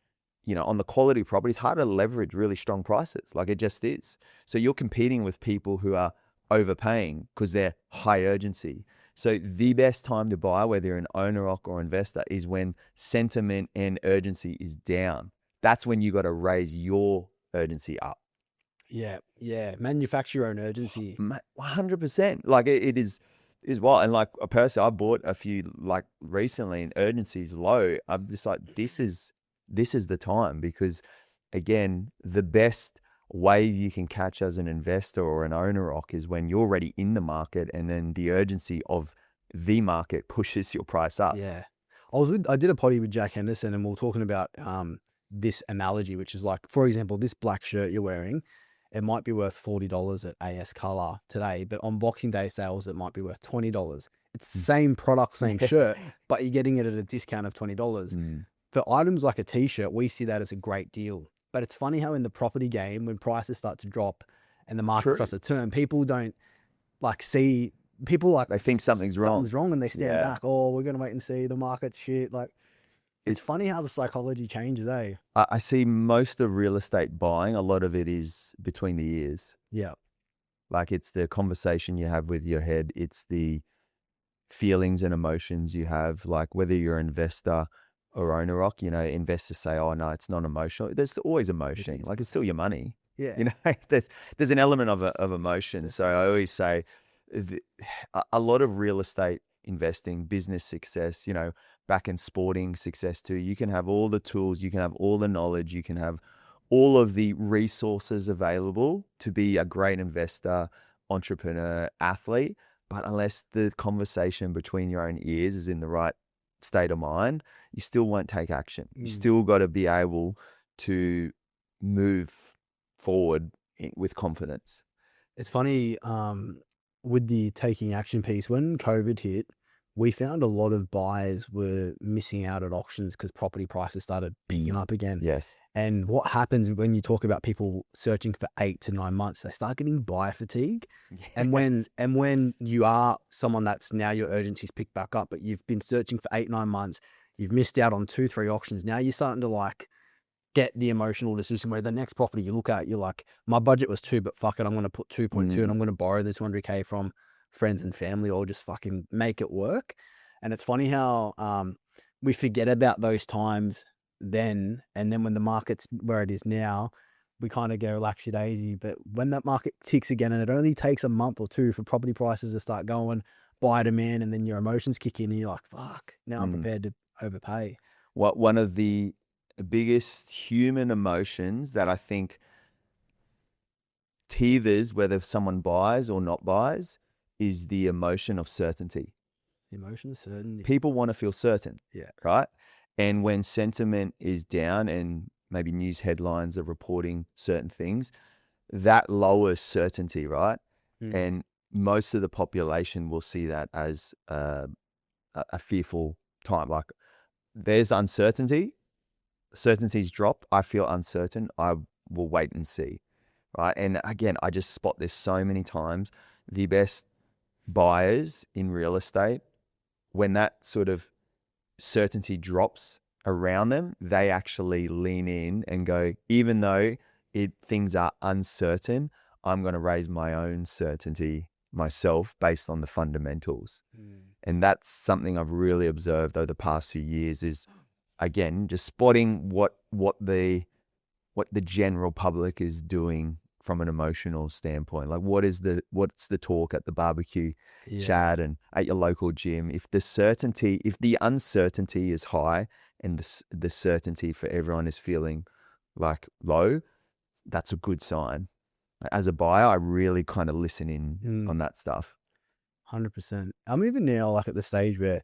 on the quality property, it's harder to leverage really strong prices. Like it just is. So you're competing with people who are overpaying because they're high urgency. So the best time to buy, whether you're an owner or investor, is when sentiment and urgency is down. That's when you got to raise your urgency up. Yeah. Manufacture your own urgency. 100%. Like it is wild. And like a person, I bought a few like recently, and urgency is low. I'm just like, this is the time, because again, the best way you can catch as an investor or an owner is when you're already in the market, and then the urgency of the market pushes your price up. Yeah. I did a potty with Jack Henderson, and we were talking about this analogy, which is like, for example, this black shirt you're wearing, it might be worth $40 at AS Color today, but on Boxing Day sales, it might be worth $20. It's the same product, same shirt, but you're getting it at a discount of $20. For items like a t-shirt, we see that as a great deal. But it's funny how in the property game, when prices start to drop and the market starts to turn, people don't like see, they think something's wrong and they stand back. Oh, we're going to wait and see, the market's shit. Like, it's funny how the psychology changes, eh? I see most of real estate buying, a lot of it is between the ears. Yeah. Like it's the conversation you have with your head. It's the feelings and emotions you have, like whether you're an investor or owner investors say, oh no, it's not emotional. There's always emotion. Like it's still your money. Yeah. There's an element of emotion. So I always say a lot of real estate investing, business success, back in sporting success too, you can have all the tools, you can have all the knowledge, you can have all of the resources available to be a great investor, entrepreneur, athlete. But unless the conversation between your own ears is in the right state of mind, you still won't take action. You still got to be able to move forward with confidence. It's funny, with the taking action piece, when COVID hit, we found a lot of buyers were missing out at auctions because property prices started picking up again. Yes. And what happens when you talk about people searching for 8 to 9 months, they start getting buyer fatigue. Yes. And when you are someone that's now your urgency's picked back up, but you've been searching for 8, 9 months, you've missed out on 2, 3 auctions. Now you're starting to like get the emotional decision where the next property you look at, you're like, my budget was 2, but fuck it, I'm going to put 2.2 and I'm going to borrow the 200K from friends and family, or just fucking make it work. And it's funny how we forget about those times then, and then when the market's where it is now, we kind of go relax your daisy. But when that market ticks again, and it only takes a month or 2 for property prices to start going, buy demand, and then your emotions kick in and you're like, fuck, now I'm prepared to overpay. One of the biggest human emotions that I think tethers whether someone buys or not buys is the emotion of certainty. The emotion of certainty. People want to feel certain. Yeah. Right? And when sentiment is down and maybe news headlines are reporting certain things, that lowers certainty, right? And most of the population will see that as a fearful time. Like there's uncertainty. Certainties drop. I feel uncertain. I will wait and see. Right. And again, I just spot this so many times. The best buyers in real estate, when that sort of certainty drops around them, they actually lean in and go, even though things are uncertain, I'm going to raise my own certainty myself based on the fundamentals. And that's something I've really observed over the past few years is, again, just spotting what the general public is doing from an emotional standpoint. Like what's the talk at the barbecue chat and at your local gym? If the uncertainty is high and the certainty for everyone is feeling like low, that's a good sign. As a buyer, I really kind of listen in on that stuff. 100%. I'm even now like at the stage where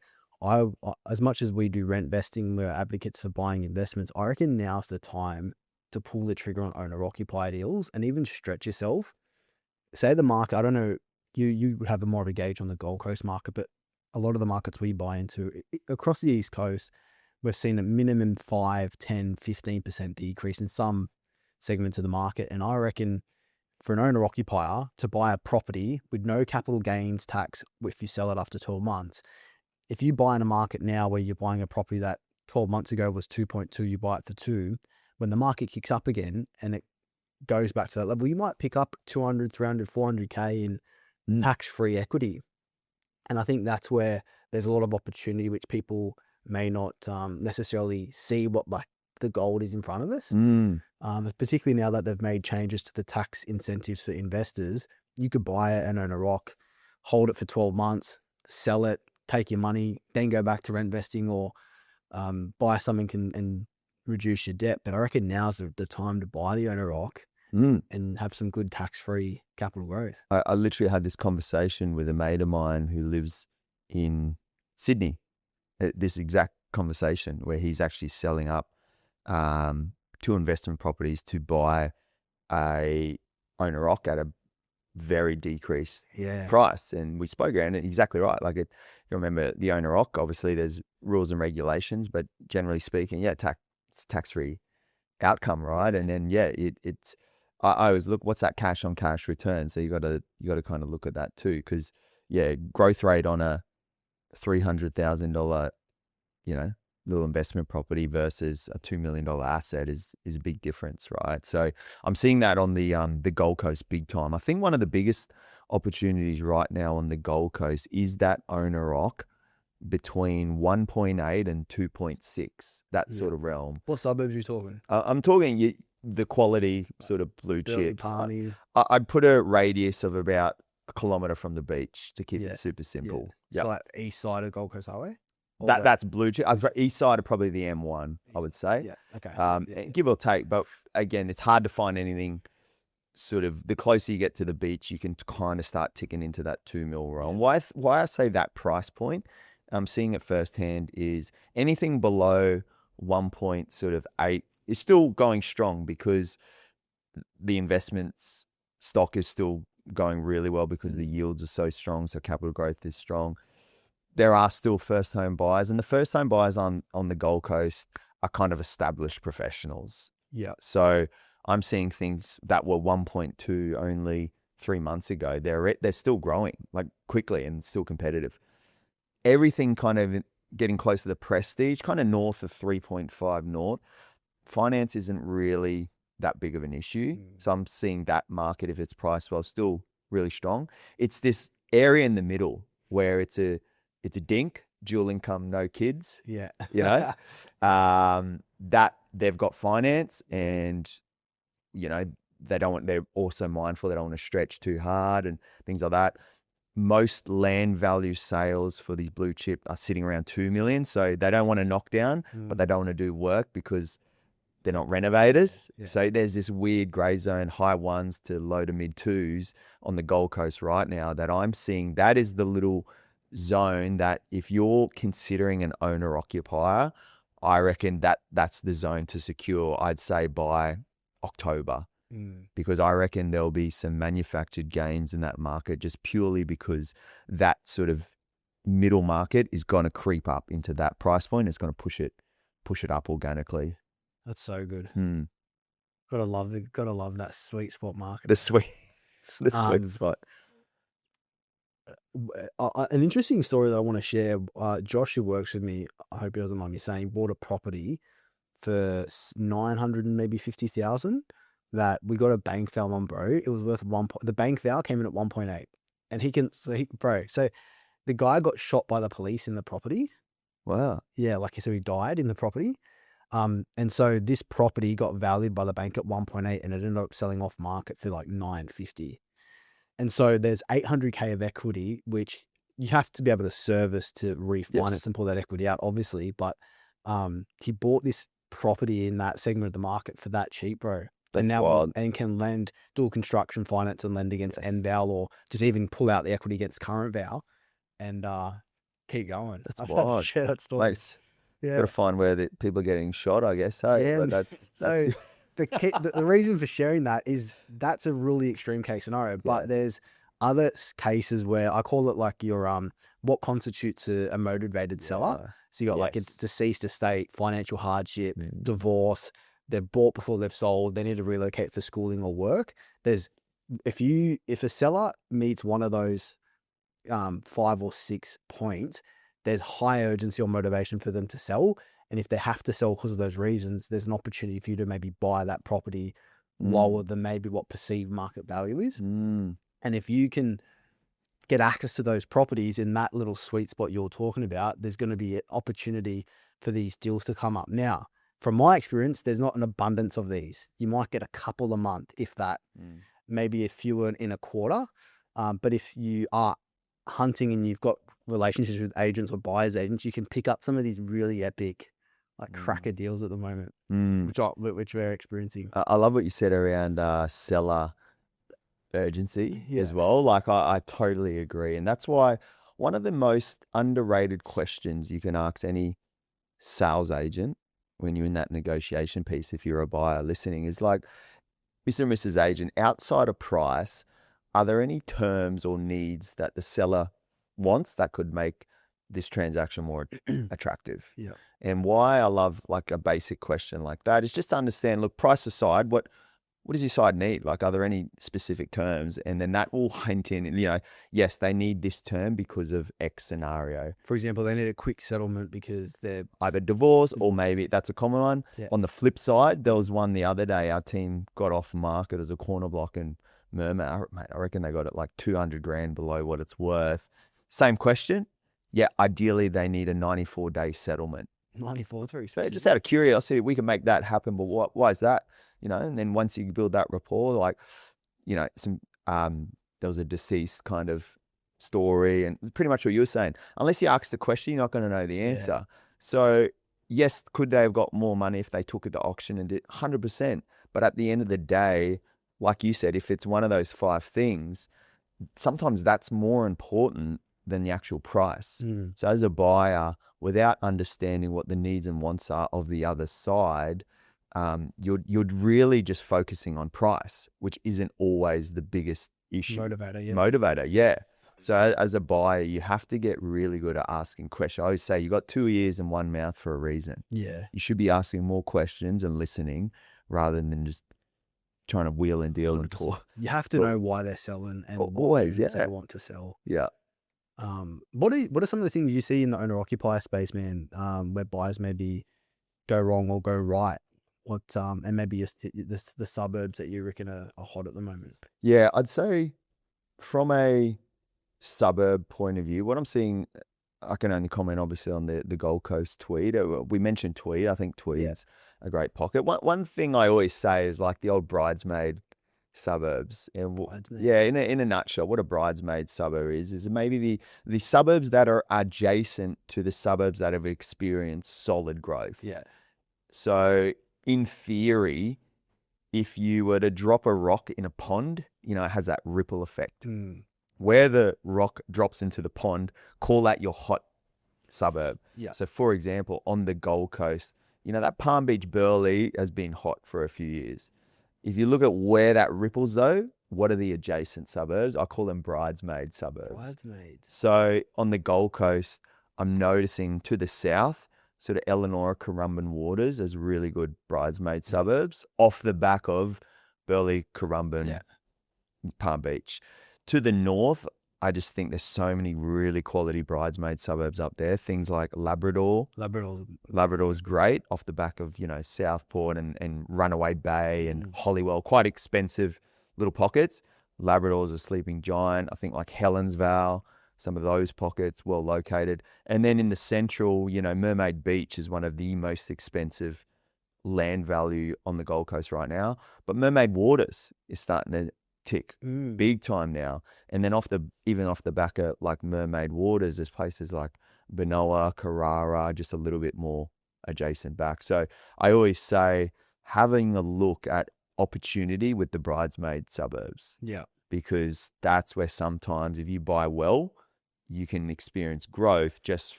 as much as we do rent vesting, we're advocates for buying investments. I reckon now's the time to pull the trigger on owner-occupier deals and even stretch yourself. Say the market, I don't know, you would have a more of a gauge on the Gold Coast market, but a lot of the markets we buy into across the East Coast, we've seen a minimum 5, 10, 15% decrease in some segments of the market. And I reckon for an owner-occupier to buy a property with no capital gains tax if you sell it after 12 months, if you buy in a market now where you're buying a property that 12 months ago was 2.2, you buy it for 2, when the market kicks up again and it goes back to that level, you might pick up 200, 300, 400K in tax-free equity. And I think that's where there's a lot of opportunity, which people may not necessarily see what like the gold is in front of us. Particularly now that they've made changes to the tax incentives for investors, you could buy it and own a rock, hold it for 12 months, sell it, take your money, then go back to rent vesting or buy something and reduce your debt. But I reckon now's the time to buy the owner rock and have some good tax-free capital growth. I literally had this conversation with a mate of mine who lives in Sydney, this exact conversation where he's actually selling up 2 investment properties to buy a owner rock at a very decreased price. And we spoke around it, exactly right. Like you remember the owner rock, obviously there's rules and regulations, but generally speaking, tax-free outcome, right? And then it's I always look, what's that cash on cash return? So you got to kind of look at that too, because growth rate on a $300,000 little investment property versus a $2 million asset is a big difference, right? So I'm seeing that on the Gold Coast big time. I think one of the biggest opportunities right now on the Gold Coast is that owner rock between 1.8 and 2.6, that sort of realm. What suburbs are you talking? I'm talking the quality sort of blue chips. I'd put a radius of about 1 kilometer from the beach to keep it super simple. So like east side of Gold Coast Highway? That's blue chip. East side of probably the M1, I would say. Yeah, okay. Give or take. But again, it's hard to find anything sort of, the closer you get to the beach, you can kind of start ticking into that 2 mil realm. Why I say that price point, I'm seeing it firsthand, is anything below 1.8 is still going strong because the investments stock is still going really well because the yields are so strong, so capital growth is strong. There are still first home buyers, and the first home buyers on the Gold Coast are kind of established professionals. Yeah. So I'm seeing things that were 1.2 only 3 months ago. They're still growing like quickly and still competitive. Everything kind of getting close to the prestige, kind of north of 3.5 north. Finance isn't really that big of an issue. So I'm seeing that market, if it's priced well, still really strong. It's this area in the middle where it's a dink, dual income, no kids. Yeah. That they've got finance and, they're also mindful they don't want to stretch too hard and things like that. Most land value sales for these blue chip are sitting around 2 million. So they don't want to knock down, but they don't want to do work because they're not renovators. Yeah. So there's this weird gray zone, high 1s to low to mid 2s on the Gold Coast right now that I'm seeing. That is the little zone that if you're considering an owner occupier, I reckon that's the zone to secure, I'd say by October. Because I reckon there'll be some manufactured gains in that market just purely because that sort of middle market is going to creep up into that price point. It's going to push it up organically. That's so good. Hmm. Gotta love that sweet spot market. The sweet spot. An interesting story that I want to share. Josh, who works with me, I hope he doesn't mind me saying, bought a property for 900 and maybe 50,000 that we got a bank val on, bro. It was worth the bank val came in at 1.8, and so the guy got shot by the police in the property. Wow. Yeah, so he died in the property. And so this property got valued by the bank at 1.8, and it ended up selling off market for like 950. And so there's 800K of equity, which you have to be able to service to refinance and pull that equity out, obviously. But he bought this property in that segment of the market for that cheap, bro. That's and now wild. and can lend dual construction finance and lend against end val, or just even pull out the equity against current val and keep going. That's I've had to wild. share that story. Mate, Yeah. got to find where the people are getting shot, I guess. Hey, Yeah, but man. So the reason for sharing that is that's a really extreme case scenario, but there's other cases where I call it like your what constitutes a motivated seller. So you got like it's deceased estate, financial hardship, divorce. They've bought before they've sold. They need to relocate for schooling or work. If a seller meets one of those 5 or 6 points, there's high urgency or motivation for them to sell. And if they have to sell because of those reasons, there's an opportunity for you to maybe buy that property lower than maybe what perceived market value is. And if you can get access to those properties in that little sweet spot you're talking about, there's going to be an opportunity for these deals to come up. Now, from my experience, there's not an abundance of these. You might get a couple a month, if that, maybe a few in a quarter. But if you are hunting and you've got relationships with agents or buyers agents, you can pick up some of these really epic, like cracker deals at the moment, which we're experiencing. I love what you said around seller urgency as well. Like I totally agree. And that's why one of the most underrated questions you can ask any sales agent when you're in that negotiation piece, if you're a buyer listening, is like, Mr. and Mrs. Agent, outside of price, are there any terms or needs that the seller wants that could make this transaction more attractive? Yeah. And why I love like a basic question like that is just to understand, look, price aside, what does your side need? Like, are there any specific terms? And then that will hint in, yes, they need this term because of X scenario. For example, they need a quick settlement because they're either divorce or maybe that's a common one. Yeah. On the flip side, there was one the other day, our team got off market as a corner block in Murmur. Mate, I reckon they got it like 200 grand below what it's worth. Same question. Yeah, ideally they need a 94-day settlement. 94, it's very So specific. just out of curiosity, we can make that happen, but why is that? And then once you build that rapport, like, there was a deceased kind of story, and pretty much what you were saying. Unless you ask the question, you're not going to know the answer. Yeah. So yes, could they have got more money if they took it to auction and did 100%? But at the end of the day, like you said, if it's one of those 5 things, sometimes that's more important than the actual price. So as a buyer, without understanding what the needs and wants are of the other side, you're really just focusing on price, which isn't always the biggest issue. Motivator, yeah. So as a buyer, you have to get really good at asking questions. I always say you got 2 ears and 1 mouth for a reason. Yeah. You should be asking more questions and listening rather than just trying to wheel and deal 100%. and talk. You have to know why they're selling and Always, what they want to sell. Yeah. What are some of the things you see in the owner-occupier space, man, where buyers maybe go wrong or go right? And maybe the suburbs that you reckon are hot at the moment? Yeah, I'd say from a suburb point of view, what I'm seeing, I can only comment obviously on the Gold Coast Tweed. We mentioned Tweed. I think Tweed's a great pocket. One thing I always say is like the old Bridesmaid suburbs. And in a nutshell, what a Bridesmaid suburb is maybe the suburbs that are adjacent to the suburbs that have experienced solid growth. Yeah. So in theory, if you were to drop a rock in a pond, it has that ripple effect. Where the rock drops into the pond, call that your hot suburb. Yeah. So for example, on the Gold Coast, that Palm Beach Burleigh has been hot for a few years. If you look at where that ripples though, what are the adjacent suburbs? I call them bridesmaid suburbs. Bridesmaid. So on the Gold Coast, I'm noticing to the south, sort of Elanora, Currumbin waters as really good bridesmaid suburbs off the back of Burleigh, Currumbin, Palm Beach. To the north, I just think there's so many really quality bridesmaid suburbs up there. Things like Labrador. Labrador's great off the back of, Southport and Runaway Bay and Hollywell. Quite expensive little pockets. Labrador's a sleeping giant. I think like Helensvale, some of those pockets, well located. And then in the central, Mermaid Beach is one of the most expensive land value on the Gold Coast right now. But Mermaid Waters is starting to tick big time now. And then even off the back of like Mermaid Waters, there's places like Benoa, Carrara, just a little bit more adjacent back. So I always say having a look at opportunity with the bridesmaid suburbs. Yeah. Because that's where sometimes if you buy well, you can experience growth just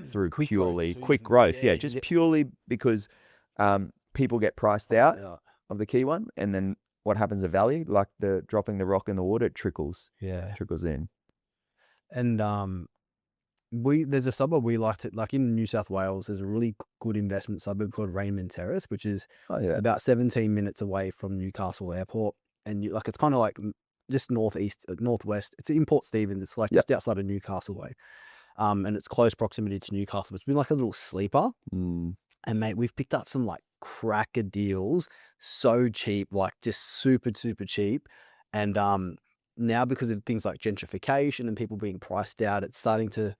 through quick growth. Yeah, just purely because people get priced out of the key one, and then what happens to value? Like the dropping the rock in the water, it trickles in. And there's a suburb we like to, like in New South Wales, there's a really good investment suburb called Raymond Terrace, which is about 17 minutes away from Newcastle Airport, and it's kind of like just northwest. It's in Port Stephens. It's like just outside of Newcastle way, and it's close proximity to Newcastle. It's been like a little sleeper. And mate, we've picked up some like cracker deals, so cheap, like just super, super cheap. And now because of things like gentrification and people being priced out, it's starting to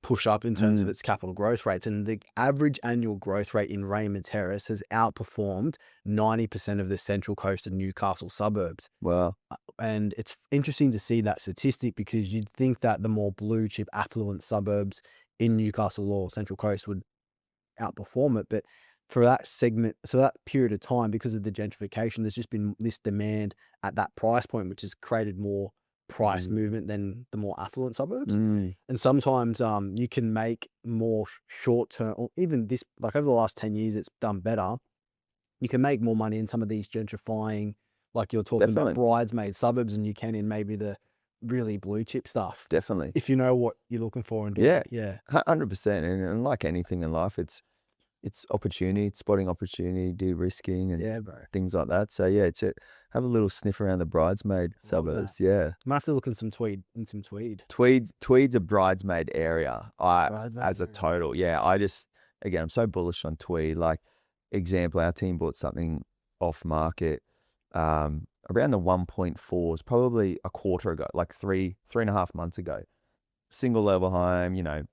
push up in terms of its capital growth rates. And the average annual growth rate in Raymond Terrace has outperformed 90% of the Central Coast and Newcastle suburbs. Wow. And it's interesting to see that statistic, because you'd think that the more blue chip affluent suburbs in Newcastle or Central Coast would outperform it. But for that segment, so that period of time, because of the gentrification, there's just been this demand at that price point, which has created more price movement than the more affluent suburbs. And sometimes you can make more short term, or even this, like over the last 10 years, it's done better. You can make more money in some of these gentrifying, like you're talking about bridesmaid suburbs, and you can in maybe the really blue chip stuff. Definitely. If you know what you're looking for. And 100%. And like anything in life, it's opportunity, it's spotting opportunity, de-risking and things like that. So have a little sniff around the bridesmaid suburbs. Yeah. Might have to look in some tweed. Tweed's a bridesmaid area as a total. Yeah. I'm so bullish on Tweed. Like example, our team bought something off market around the 1.4s, probably a quarter ago, like 3.5 months ago. Single level home,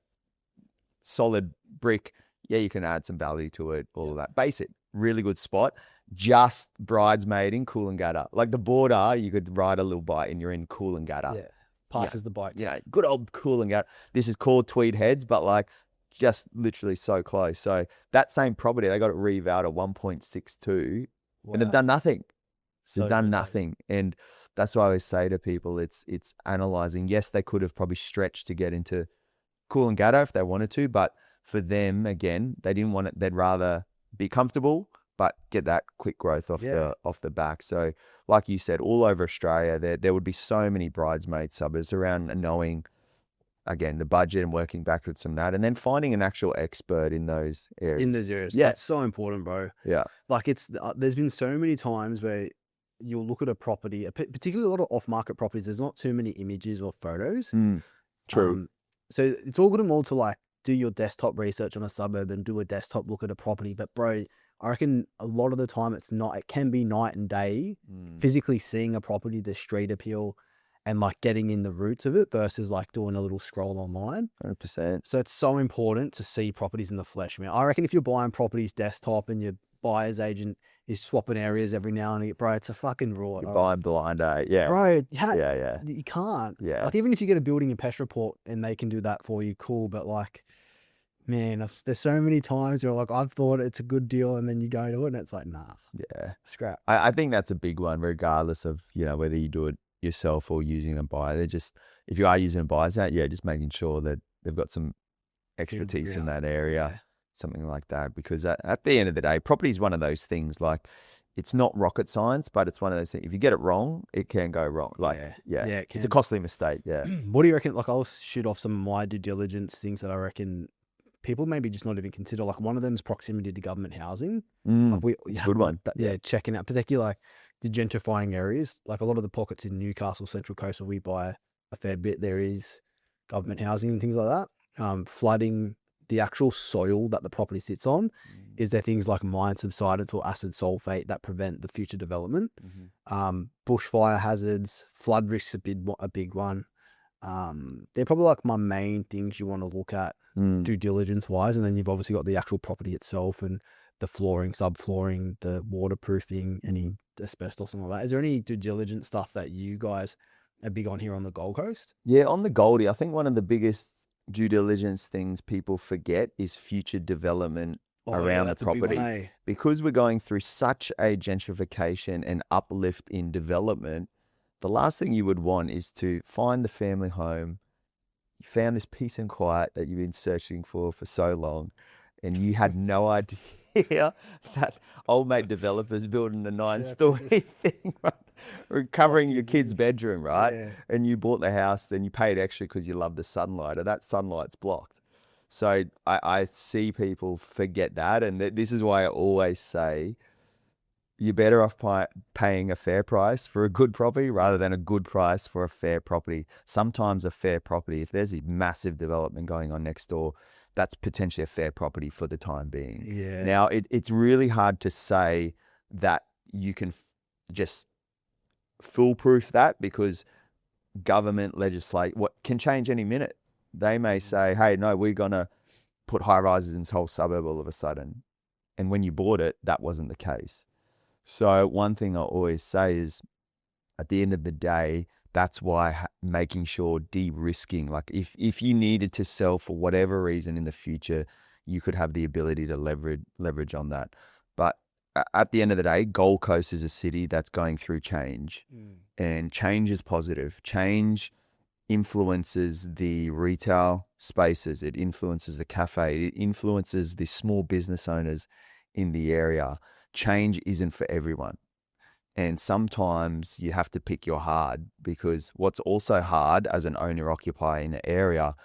solid brick. Yeah, you can add some value to it, all of that. Basic, really good spot. Just bridesmaid in Coolangatta. Like the border, you could ride a little bike and you're in Coolangatta. Yeah, passes the bike. Good old Coolangatta. This is called Tweed Heads, but like just literally so close. So that same property, they got it revalued at 1.62 and they've done nothing. They've done nothing. And that's why I always say to people, it's analyzing. Yes, they could have probably stretched to get into Coolangatta if they wanted to, but for them, again, they didn't want it. They'd rather be comfortable, but get that quick growth off the back. So like you said, all over Australia, there would be so many bridesmaid suburbs around, knowing, again, the budget and working backwards from that, and then finding an actual expert in those areas. Yeah. That's so important, bro. Yeah. Like there's been so many times where you'll look at a property, particularly a lot of off-market properties, there's not too many images or photos. True. So it's all good and well to like do your desktop research on a suburb and do a desktop look at a property. But bro, I reckon a lot of the time it can be night and day, physically seeing a property, the street appeal, and like getting in the roots of it versus like doing a little scroll online. 100%. So it's so important to see properties in the flesh. I mean, I reckon if you're buying properties desktop and your buyer's agent is swapping areas every now and again, bro, it's a fucking raw. You're buying blind, yeah. Bro, you can't. Yeah. Like even if you get a building and pest report and they can do that for you, cool. But like, man, there's so many times where like I've thought it's a good deal and then you go to it and it's like, nah. Yeah. Scrap. I think that's a big one, regardless of, whether you do it yourself or using a buyer. If you are using a buyer's out, just making sure that they've got some expertise in that area, something like that. Because at the end of the day, property is one of those things, like it's not rocket science, but it's one of those things. If you get it wrong, it can go wrong. Like, Yeah, it it's a can. costly mistake. Yeah. What do you reckon? Like, I'll shoot off some of my due diligence things that I reckon people maybe just not even consider. Like, one of them is proximity to government housing. Like It's a good one. Checking out, particularly like the gentrifying areas. Like a lot of the pockets in Newcastle, Central Coast, where we buy a fair bit, there is government housing and things like that. Flooding the actual soil that the property sits on. Is there things like mine subsidence or acid sulfate that prevent the future development? Bushfire hazards, flood risks a big one. They're probably like my main things you want to look at due diligence wise. And then you've obviously got the actual property itself and the flooring, subflooring, the waterproofing, any asbestos and all that. Is there any due diligence stuff that you guys are big on here on the Gold Coast? Yeah, on the Goldie, I think one of the biggest due diligence things people forget is future development around the property. Because we're going through such a gentrification and uplift in development, the last thing you would want is to find the family home. You found this peace and quiet that you've been searching for so long, and you had no idea that old mate developers building a 9-story thing, right? Covering your kid's bedroom, right? Yeah. And you bought the house and you paid extra because you love the sunlight, or that sunlight's blocked. So I see people forget that, and this is why I always say you're better off paying a fair price for a good property rather than a good price for a fair property. Sometimes a fair property, if there's a massive development going on next door, that's potentially a fair property for the time being. Yeah. Now, it's really hard to say that you can just foolproof that, because government legislate what can change any minute. They may say, hey, no, we're going to put high rises in this whole suburb all of a sudden. And when you bought it, that wasn't the case. So one thing I always say is, at the end of the day, that's why making sure de-risking, like if you needed to sell for whatever reason in the future, you could have the ability to leverage on that. But at the end of the day, Gold Coast is a city that's going through change, and change is positive. Change influences the retail spaces. It influences the cafe. It influences the small business owners in the area. Change isn't for everyone. And sometimes you have to pick your hard, because what's also hard as an owner-occupier in an area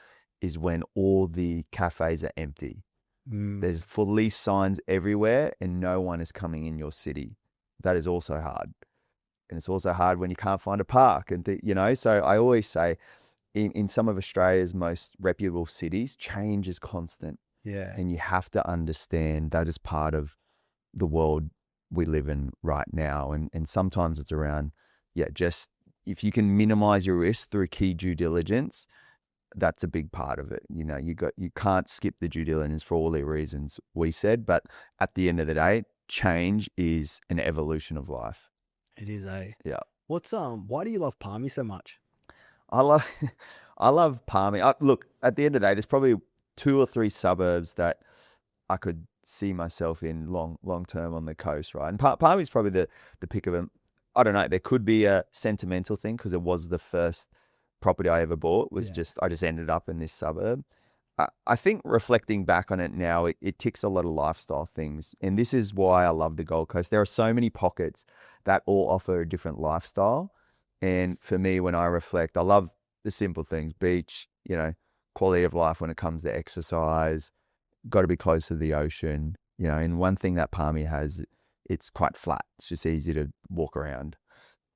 is when all the cafes are empty. There's for lease signs everywhere and no one is coming in your city. That is also hard. And it's also hard when you can't find a park. And so I always say in some of Australia's most reputable cities, change is constant. Yeah. And you have to understand that is part of the world we live in right now. And sometimes it's around, just if you can minimize your risk through key due diligence, that's a big part of it. You can't skip the due diligence for all the reasons we said, but at the end of the day, change is an evolution of life. It is, eh? Yeah. Why do you love Palmy so much? I love Palmy. Look, at the end of the day, there's probably 2 or 3 suburbs that I could see myself in long term on the coast, right? And Palmy's probably the pick of them. I don't know. There could be a sentimental thing, because it was the first property I ever bought. I just ended up in this suburb. I think reflecting back on it now, it ticks a lot of lifestyle things. And this is why I love the Gold Coast. There are so many pockets that all offer a different lifestyle. And for me, when I reflect, I love the simple things: beach, quality of life when it comes to exercise, got to be close to the ocean, and one thing that Palmy has, it's quite flat. It's just easy to walk around.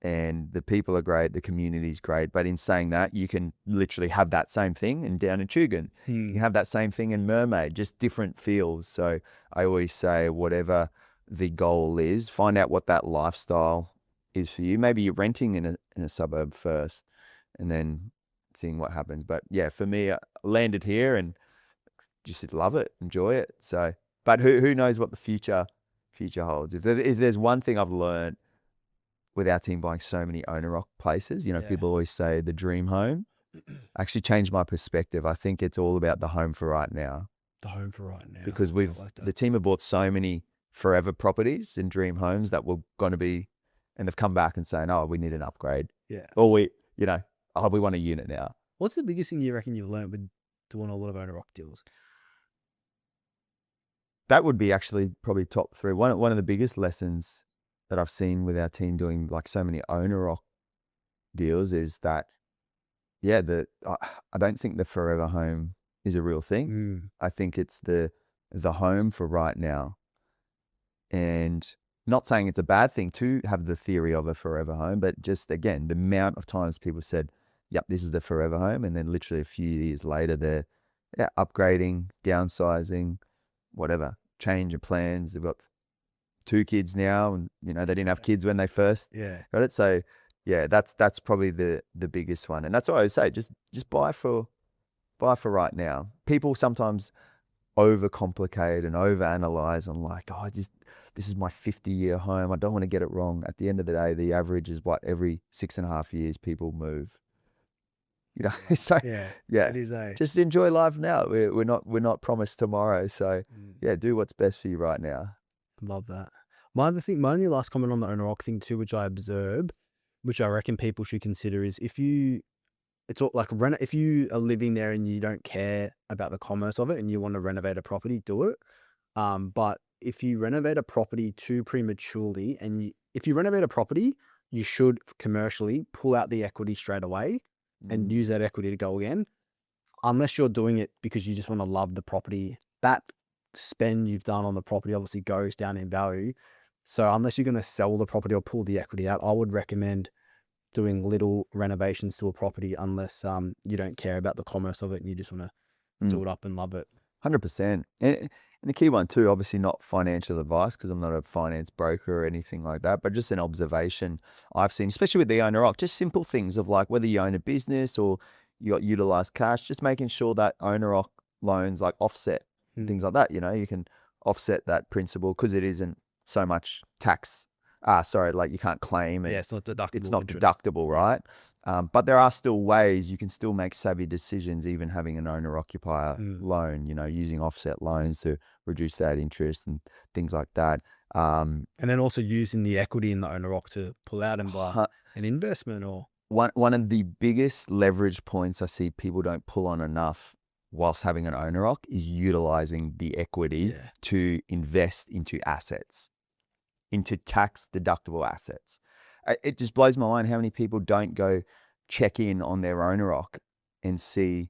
And the people are great, the community's great. But in saying that, you can literally have that same thing down in Tugun. You have that same thing in Mermaid, just different feels. So I always say, whatever the goal is, find out what that lifestyle is for you. Maybe you're renting in a suburb first and then seeing what happens. But yeah, for me, I landed here and just love it, enjoy it. So, but who knows what the future holds. If there's one thing I've learned with our team buying so many owner-occupied places, people always say the dream home. Actually changed my perspective. I think it's all about the home for right now. The home for right now. Because the team have bought so many forever properties and dream homes that were going to be, and they've come back and saying, oh, we need an upgrade. Yeah. Or we want a unit now. What's the biggest thing you reckon you've learned with doing a lot of owner-occupied deals? That would be actually probably top 3. One of the biggest lessons that I've seen with our team doing like so many owner occ deals is that, yeah, I don't think the forever home is a real thing. I think it's the home for right now. And not saying it's a bad thing to have the theory of a forever home, but just again, the amount of times people said, yep, this is the forever home. And then literally a few years later, they're upgrading, downsizing, whatever, change of plans. They've got 2 kids now, and they didn't have kids when they first got it. So yeah, that's probably the biggest one. And that's what I would say, just buy for right now. People sometimes overcomplicate and overanalyze and like, oh, this is my 50-year home. I don't want to get it wrong. At the end of the day, the average is what, every 6.5 years people move. So Yeah, yeah, it is just enjoy life now. We're not promised tomorrow. So yeah, do what's best for you right now. Love that. My only last comment on the owner occ thing too, which I observe, which I reckon people should consider, is if you are living there and you don't care about the commerce of it and you want to renovate a property, do it. But if you renovate a property too prematurely, if you renovate a property, you should commercially pull out the equity straight away and use that equity to go again. Unless you're doing it because you just want to love the property, that spend you've done on the property obviously goes down in value. So unless you're going to sell the property or pull the equity out, I would recommend doing little renovations to a property unless you don't care about the commerce of it and you just want to do it up and love it. 100%. And the key one too, obviously not financial advice because I'm not a finance broker or anything like that, but just an observation I've seen, especially with the owner occ, just simple things of like whether you own a business or you got utilized cash, just making sure that owner occ loans like offset, things like that. You can offset that principal because it isn't so much tax. Like you can't claim it. Yeah, it's not deductible. It's not deductible, right? But there are still ways you can still make savvy decisions, even having an owner-occupier loan, using offset loans to reduce that interest and things like that. And then also using the equity in the owner occ to pull out and buy an investment or... One of the biggest leverage points I see people don't pull on enough whilst having an owner occ is utilizing the equity to invest into assets, into tax deductible assets. It just blows my mind how many people don't go check in on their owner occ and see,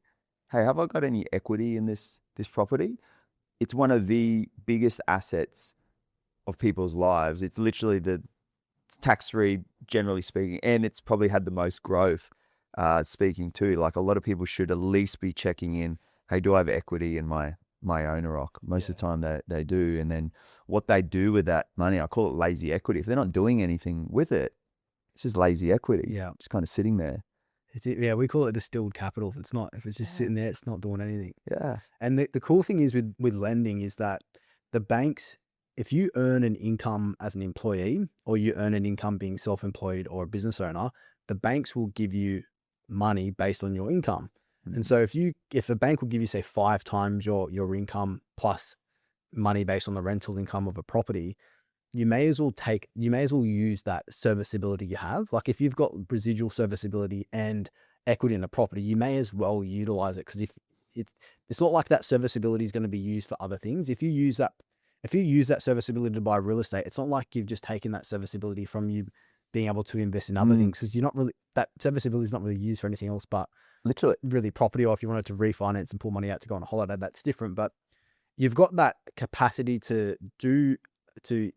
hey, have I got any equity in this property? It's one of the biggest assets of people's lives. It's literally it's tax-free, generally speaking, and it's probably had the most growth, speaking too. Like a lot of people should at least be checking in, hey, do I have equity in my owner occ? Most of the time they do. And then what they do with that money, I call it lazy equity. If they're not doing anything with it, it's just lazy equity. Yeah. Just kind of sitting there. We call it distilled capital. If it's just sitting there, it's not doing anything. Yeah. And the cool thing is with lending is that the banks, if you earn an income as an employee or you earn an income being self-employed or a business owner, the banks will give you money based on your income. And so if a bank will give you, say, 5 times your income plus money based on the rental income of a property, you may as well use that serviceability you have. Like if you've got residual serviceability and equity in a property, you may as well utilize it, because it's not like that serviceability is going to be used for other things. If you use that serviceability to buy real estate, it's not like you've just taken that serviceability from you being able to invest in other things, because that serviceability is not really used for anything else but literally really property. Or if you wanted to refinance and pull money out to go on a holiday, that's different. But you've got that capacity to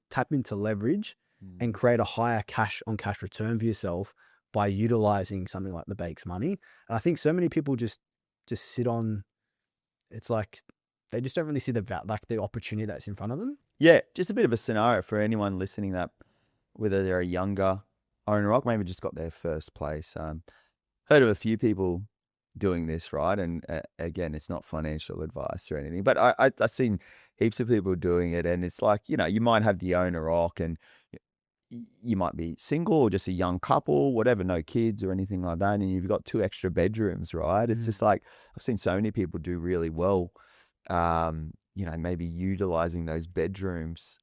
tap into leverage and create a higher cash on cash return for yourself by utilizing something like the bank's money. And I think so many people just sit on, it's like they just don't really see the opportunity that's in front of them. Yeah, just a bit of a scenario for anyone listening that, whether they're a younger owner occ, maybe just got their first place. Heard of a few people doing this, right? And again, it's not financial advice or anything, but I've seen heaps of people doing it, and it's like, you might have the owner occ and you might be single or just a young couple, whatever, no kids or anything like that, and you've got 2 extra bedrooms, right? It's just like, I've seen so many people do really well, maybe utilizing those bedrooms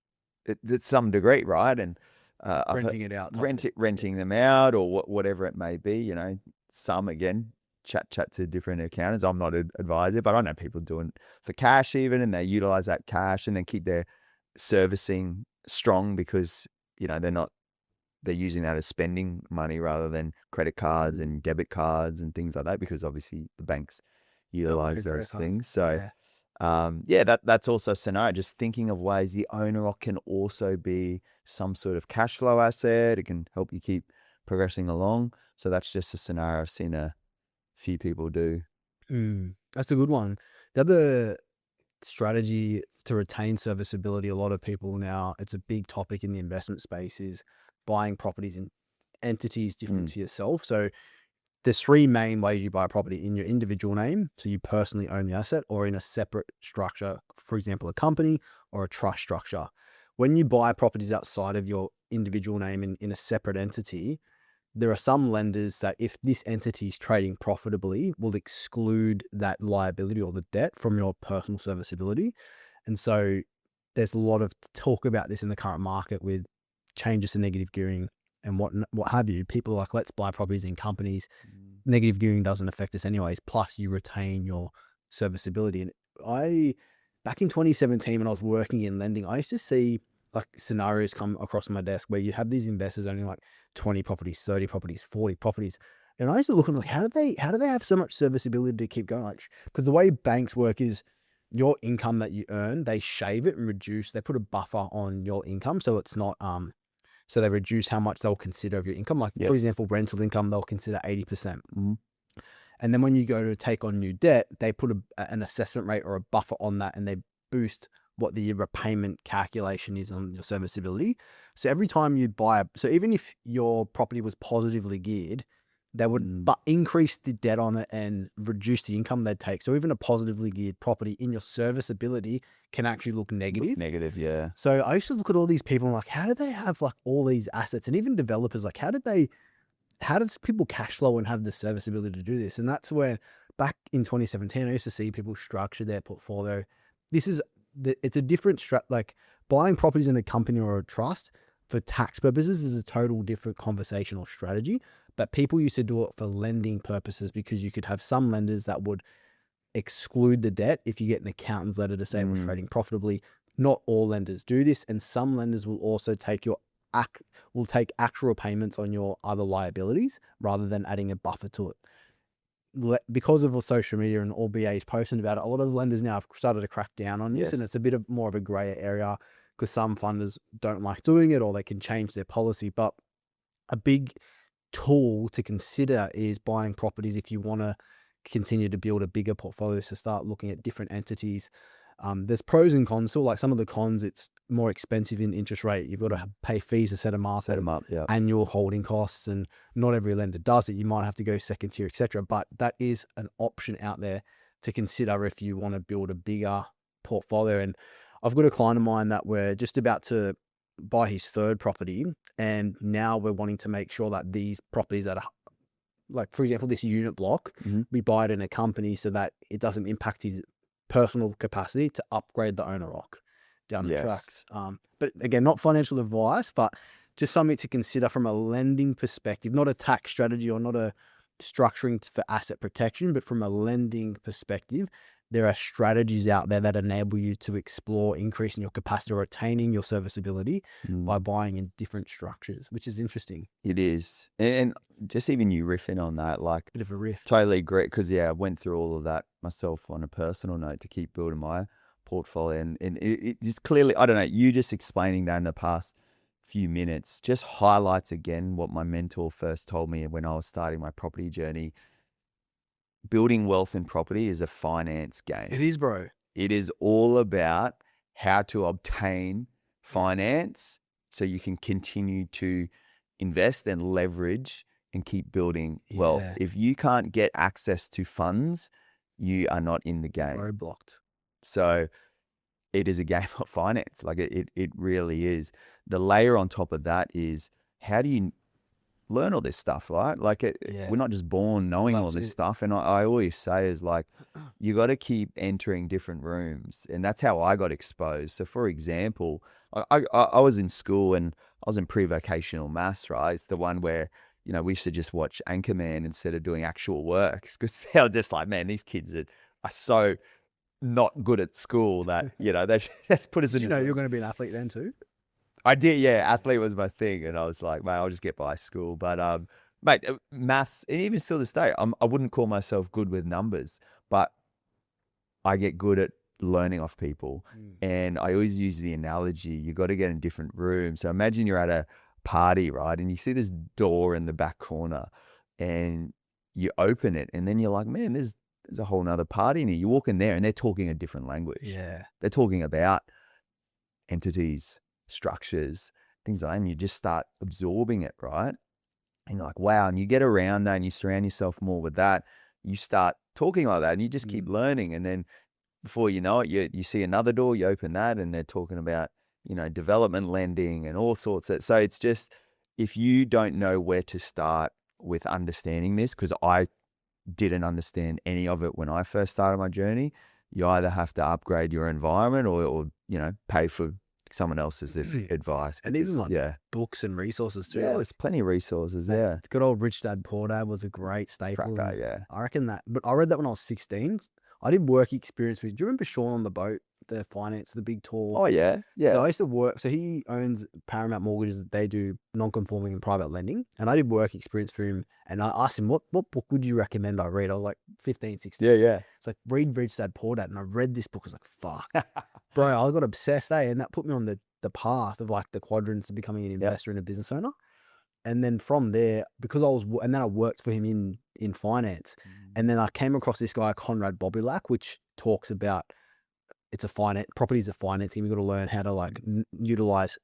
at some degree, right? And Renting it out. Renting them out or whatever it may be, some, again, chat to different accountants. I'm not an advisor, but I know people doing it for cash even, and they utilize that cash and then keep their servicing strong because, they're using that as spending money rather than credit cards and debit cards and things like that, because obviously the banks utilize those things. So that's also a scenario, just thinking of ways the owner occ can also be some sort of cash flow asset. It can help you keep progressing along. So that's just a scenario I've seen a few people do. That's a good one. The other strategy to retain serviceability, a lot of people now, it's a big topic in the investment space, is buying properties in entities different to yourself. So there's three main ways you buy a property: in your individual name, so you personally own the asset, or in a separate structure, for example, a company or a trust structure. When you buy properties outside of your individual name in a separate entity, there are some lenders that, if this entity is trading profitably, will exclude that liability or the debt from your personal serviceability. And so there's a lot of talk about this in the current market with changes to negative gearing and what have you. People are like, let's buy properties in companies. Negative gearing doesn't affect us anyways. Plus you retain your serviceability. And back in 2017, when I was working in lending, I used to see like scenarios come across my desk where you have these investors owning like 20 properties, 30 properties, 40 properties. And I used to look at them like, how do they have so much serviceability to keep going? Like, because the way banks work is your income that you earn, they shave it and reduce, they put a buffer on your income. So it's not, so they reduce how much they'll consider of your income. Like for example, rental income, they'll consider 80%. And then when you go to take on new debt, they put an assessment rate or a buffer on that, and they boost what the repayment calculation is on your serviceability. So every time you buy, so even if your property was positively geared, they would increase the debt on it and reduce the income they'd take. So even a positively geared property in your serviceability can actually look negative. Negative, yeah. So I used to look at all these people and like, how do they have like all these assets? And even developers, like, how does people cash flow and have the serviceability to do this? And that's where back in 2017, I used to see people structure their portfolio. It's a different like buying properties in a company or a trust for tax purposes is a total different conversation or strategy. But people used to do it for lending purposes, because you could have some lenders that would exclude the debt if you get an accountant's letter to say it was trading profitably. Not all lenders do this, and some lenders will also take actual payments on your other liabilities rather than adding a buffer to it. Because of social media and all BAs posting about it, a lot of lenders now have started to crack down on this, and it's a bit of more of a grey area because some funders don't like doing it, or they can change their policy. But a big tool to consider is buying properties if you want to continue to build a bigger portfolio. So start looking at different entities. There's pros and cons. So like some of the cons, it's more expensive in interest rate. You've got to pay fees to set them up, annual holding costs, and not every lender does it. You might have to go second tier, etc. But that is an option out there to consider if you want to build a bigger portfolio. And I've got a client of mine that we're just about to buy his third property, and now we're wanting to make sure that these properties that are, like for example, this unit block, we buy it in a company so that it doesn't impact his personal capacity to upgrade the owner occ down the tracks. But again, not financial advice, but just something to consider from a lending perspective, not a tax strategy or not a structuring for asset protection, but from a lending perspective, there are strategies out there that enable you to explore increasing your capacity or retaining your serviceability by buying in different structures, which is interesting. It is. And just even you riffing on that, like Bit of a riff. totally agree. Because I went through all of that myself on a personal note to keep building my portfolio. And it just clearly, I don't know, you just explaining that in the past few minutes just highlights again what my mentor first told me when I was starting my property journey. Building wealth in property is a finance game. It is, bro. It is all about how to obtain finance so you can continue to invest and leverage and keep building wealth. If you can't get access to funds, you are not in the game. Roadblocked. So it is a game of finance. Like it really is. The layer on top of that is, how do you learn all this stuff, right? Like we're not just born knowing all this stuff. And I always say is like, you got to keep entering different rooms. And that's how I got exposed. So for example, I was in school and I was in pre-vocational maths, right? It's the one where, we used to just watch Anchorman instead of doing actual work. Because they were just like, man, these kids are so not good at school that, they just put us in. Did you know you're going to be an athlete then too? I did, yeah. Athlete was my thing, and I was like, mate, I'll just get by school. But mate, maths, and even still this day, I wouldn't call myself good with numbers, but I get good at learning off people. And I always use the analogy, you got to get in different rooms. So imagine you're at a party, right? And you see this door in the back corner, and you open it, and then you're like, man, there's a whole nother party in here. You walk in there, and they're talking a different language. Yeah. They're talking about entities, structures, things like that, and you just start absorbing it, right? And you're like, wow, and you get around that and you surround yourself more with that, you start talking like that, and you just keep learning. And then before you know it, you see another door, you open that, and they're talking about, development lending and all sorts of, so it's just, if you don't know where to start with understanding this, because I didn't understand any of it when I first started my journey, you either have to upgrade your environment or pay for someone else's advice. And even because, like books and resources too. yeah, Like, there's plenty of resources. Yeah, good old Rich Dad Poor Dad was a great staple. cracker. Yeah, I reckon that. But I read that when I was 16. I did work experience with. Do you remember Sean on the boat? The finance, the big tall. oh yeah, yeah. So I used to work. So he owns Paramount Mortgages. They do non-conforming and private lending. And I did work experience for him. And I asked him, what book would you recommend I read? I was like 15, 16. yeah. It's like, read Rich Dad Poor Dad. And I read this book. I was like, fuck. Bro, I got obsessed, and that put me on the path of like the quadrants of becoming an investor and a business owner. And then from there, because and then I worked for him in finance. And then I came across this guy, Conrad Bobilac, which talks about property is a financing. You've got to learn how to like utilize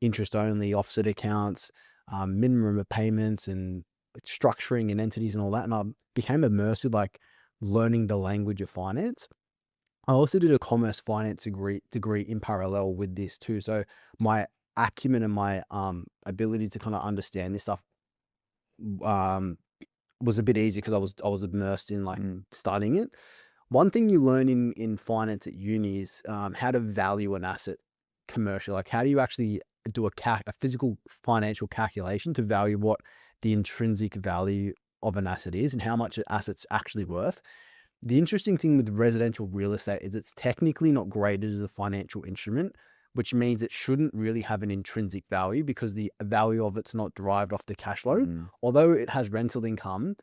interest only, offset accounts, minimum repayments, and structuring and entities and all that. And I became immersed with like learning the language of finance. I also did a commerce finance degree in parallel with this too. So my acumen and my ability to kind of understand this stuff was a bit easy because I was immersed in like studying it. One thing you learn in finance at uni is how to value an asset commercially. Like, how do you actually do a physical financial calculation to value what the intrinsic value of an asset is and how much an asset's actually worth. The interesting thing with residential real estate is it's technically not graded as a financial instrument, which means it shouldn't really have an intrinsic value because the value of it's not derived off the cash flow. Although it has rental income,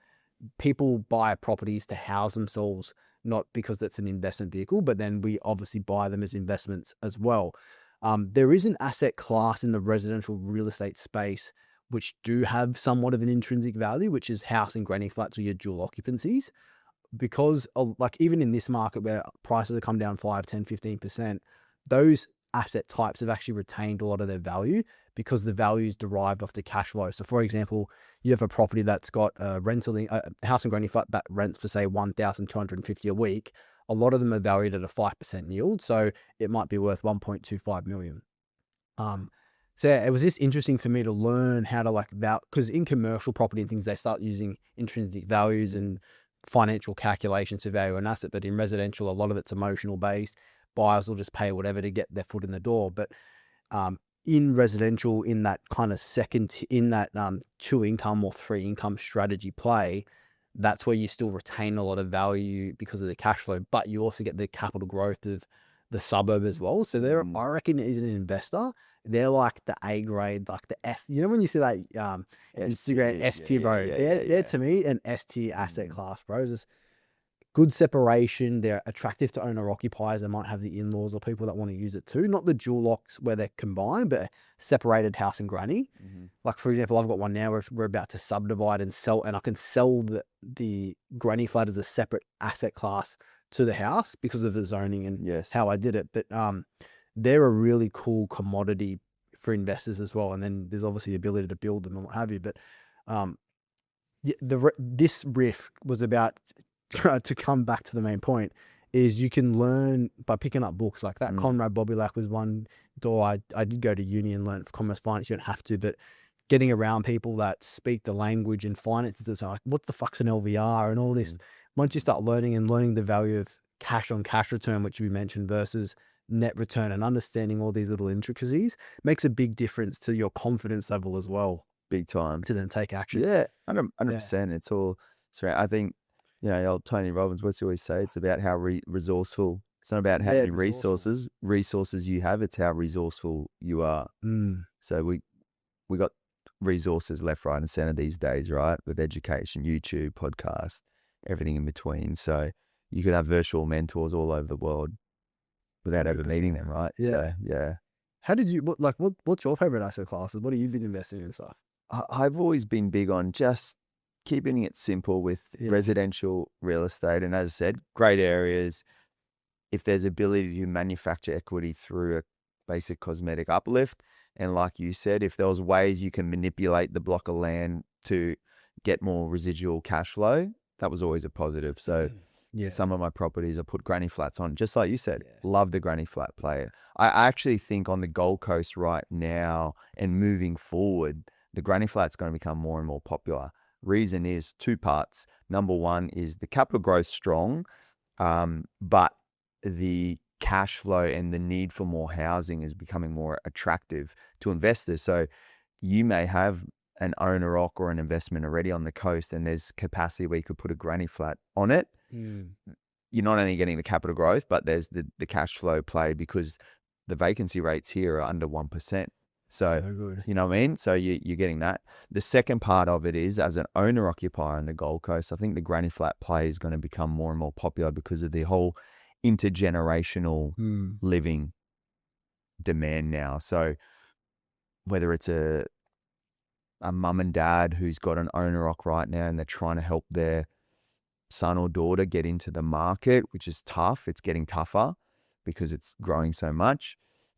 people buy properties to house themselves, not because it's an investment vehicle, but then we obviously buy them as investments as well. There is an asset class in the residential real estate space which do have somewhat of an intrinsic value, which is house and granny flats or your dual occupancies. Because like even in this market where prices have come down 5, 10, 15%, those asset types have actually retained a lot of their value because the value is derived off the cash flow. So for example, you have a property that's got a house and granny flat that rents for say $1,250 a week. A lot of them are valued at a 5% yield. So it might be worth 1.25 million. So yeah, it was just interesting for me to learn how to because in commercial property and things, they start using intrinsic values and financial calculations to value an asset. But in residential, a lot of it's emotional based. Buyers will just pay whatever to get their foot in the door. But in residential, in that kind of two income or three income strategy play, that's where you still retain a lot of value because of the cash flow, but you also get the capital growth of the suburb as well. So they're, I reckon, as an investor, they're like the A grade, like the S. You know when you see that Instagram S tier, bro? They're to me an S tier asset class, bro. There's good separation. They're attractive to owner occupiers. They might have the in-laws or people that want to use it too. Not the dual locks where they're combined, but separated house and granny. Like for example, I've got one now where we're about to subdivide and sell, and I can sell the granny flat as a separate asset class to the house because of the zoning and how I did it. But they're a really cool commodity for investors as well. And then there's obviously the ability to build them and what have you. But this riff was about, to come back to the main point, is you can learn by picking up books like that. Conrad Bobilac was one door. I did go to uni and learn commerce finance. You don't have to, but getting around people that speak the language and finances, it's like, what the fuck's an LVR and all this. Once you start learning the value of cash on cash return, which we mentioned, versus net return, and understanding all these little intricacies, makes a big difference to your confidence level as well. Big time. To then take action. Yeah, 100%. It's all, I think, old Tony Robbins, what's he always say? It's about how resourceful It's not about how Yeah, many resourceful. resources you have. It's how resourceful you are. So we got resources left, right, and center these days, right? With education, YouTube, podcasts, everything in between. So you could have virtual mentors all over the world without ever meeting them, right? Yeah. So yeah. How did you what's your favorite asset classes? What have you been investing in and stuff? I've always been big on just keeping it simple with residential real estate. And as I said, great areas. If there's ability to manufacture equity through a basic cosmetic uplift, and like you said, if there was ways you can manipulate the block of land to get more residual cash flow, that was always a positive. So some of my properties I put granny flats on, just like you said. Love the granny flat player. I actually think on the Gold Coast right now and moving forward, the granny flat's going to become more and more popular. Reason is two parts. Number one is the capital growth strong, but the cash flow and the need for more housing is becoming more attractive to investors. So you may have an owner occ or an investment already on the coast, and there's capacity where you could put a granny flat on it. You're not only getting the capital growth, but there's the cash flow play because the vacancy rates here are under 1%. So good. You know what I mean? So you're getting that. The second part of it is, as an owner occupier on the Gold Coast, I think the granny flat play is going to become more and more popular because of the whole intergenerational living demand now. So whether it's a mum and dad who's got an owner occ right now and they're trying to help their son or daughter get into the market, which is tough. It's getting tougher because it's growing so much.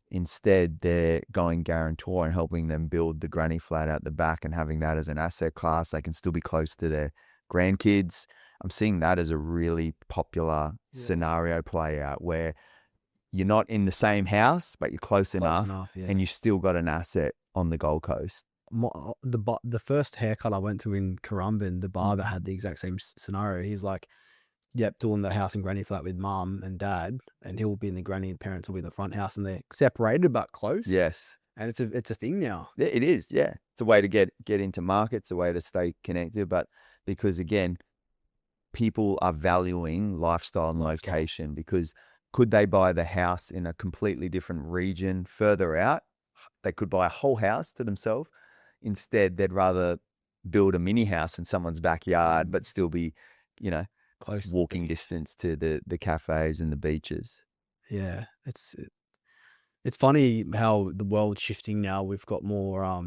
Instead, they're going guarantor and helping them build the granny flat out the back and having that as an asset class. They can still be close to their grandkids. I'm seeing that as a really popular scenario play out where you're not in the same house, but you're close enough and you still got an asset on the Gold Coast. The first haircut I went to in Currumbin, the barber had the exact same scenario. He's like, yep, doing the house and granny flat with mum and dad, and he'll be in the granny and parents will be in the front house, and they're separated but close. Yes. And it's a thing now. It is, yeah. It's a way to get into markets, a way to stay connected, but because again, people are valuing lifestyle and location, because could they buy the house in a completely different region further out? They could buy a whole house to themselves. Instead, they'd rather build a mini house in someone's backyard, but still be, close walking distance to the cafes and the beaches. Yeah, it's funny how the world's shifting now. We've got more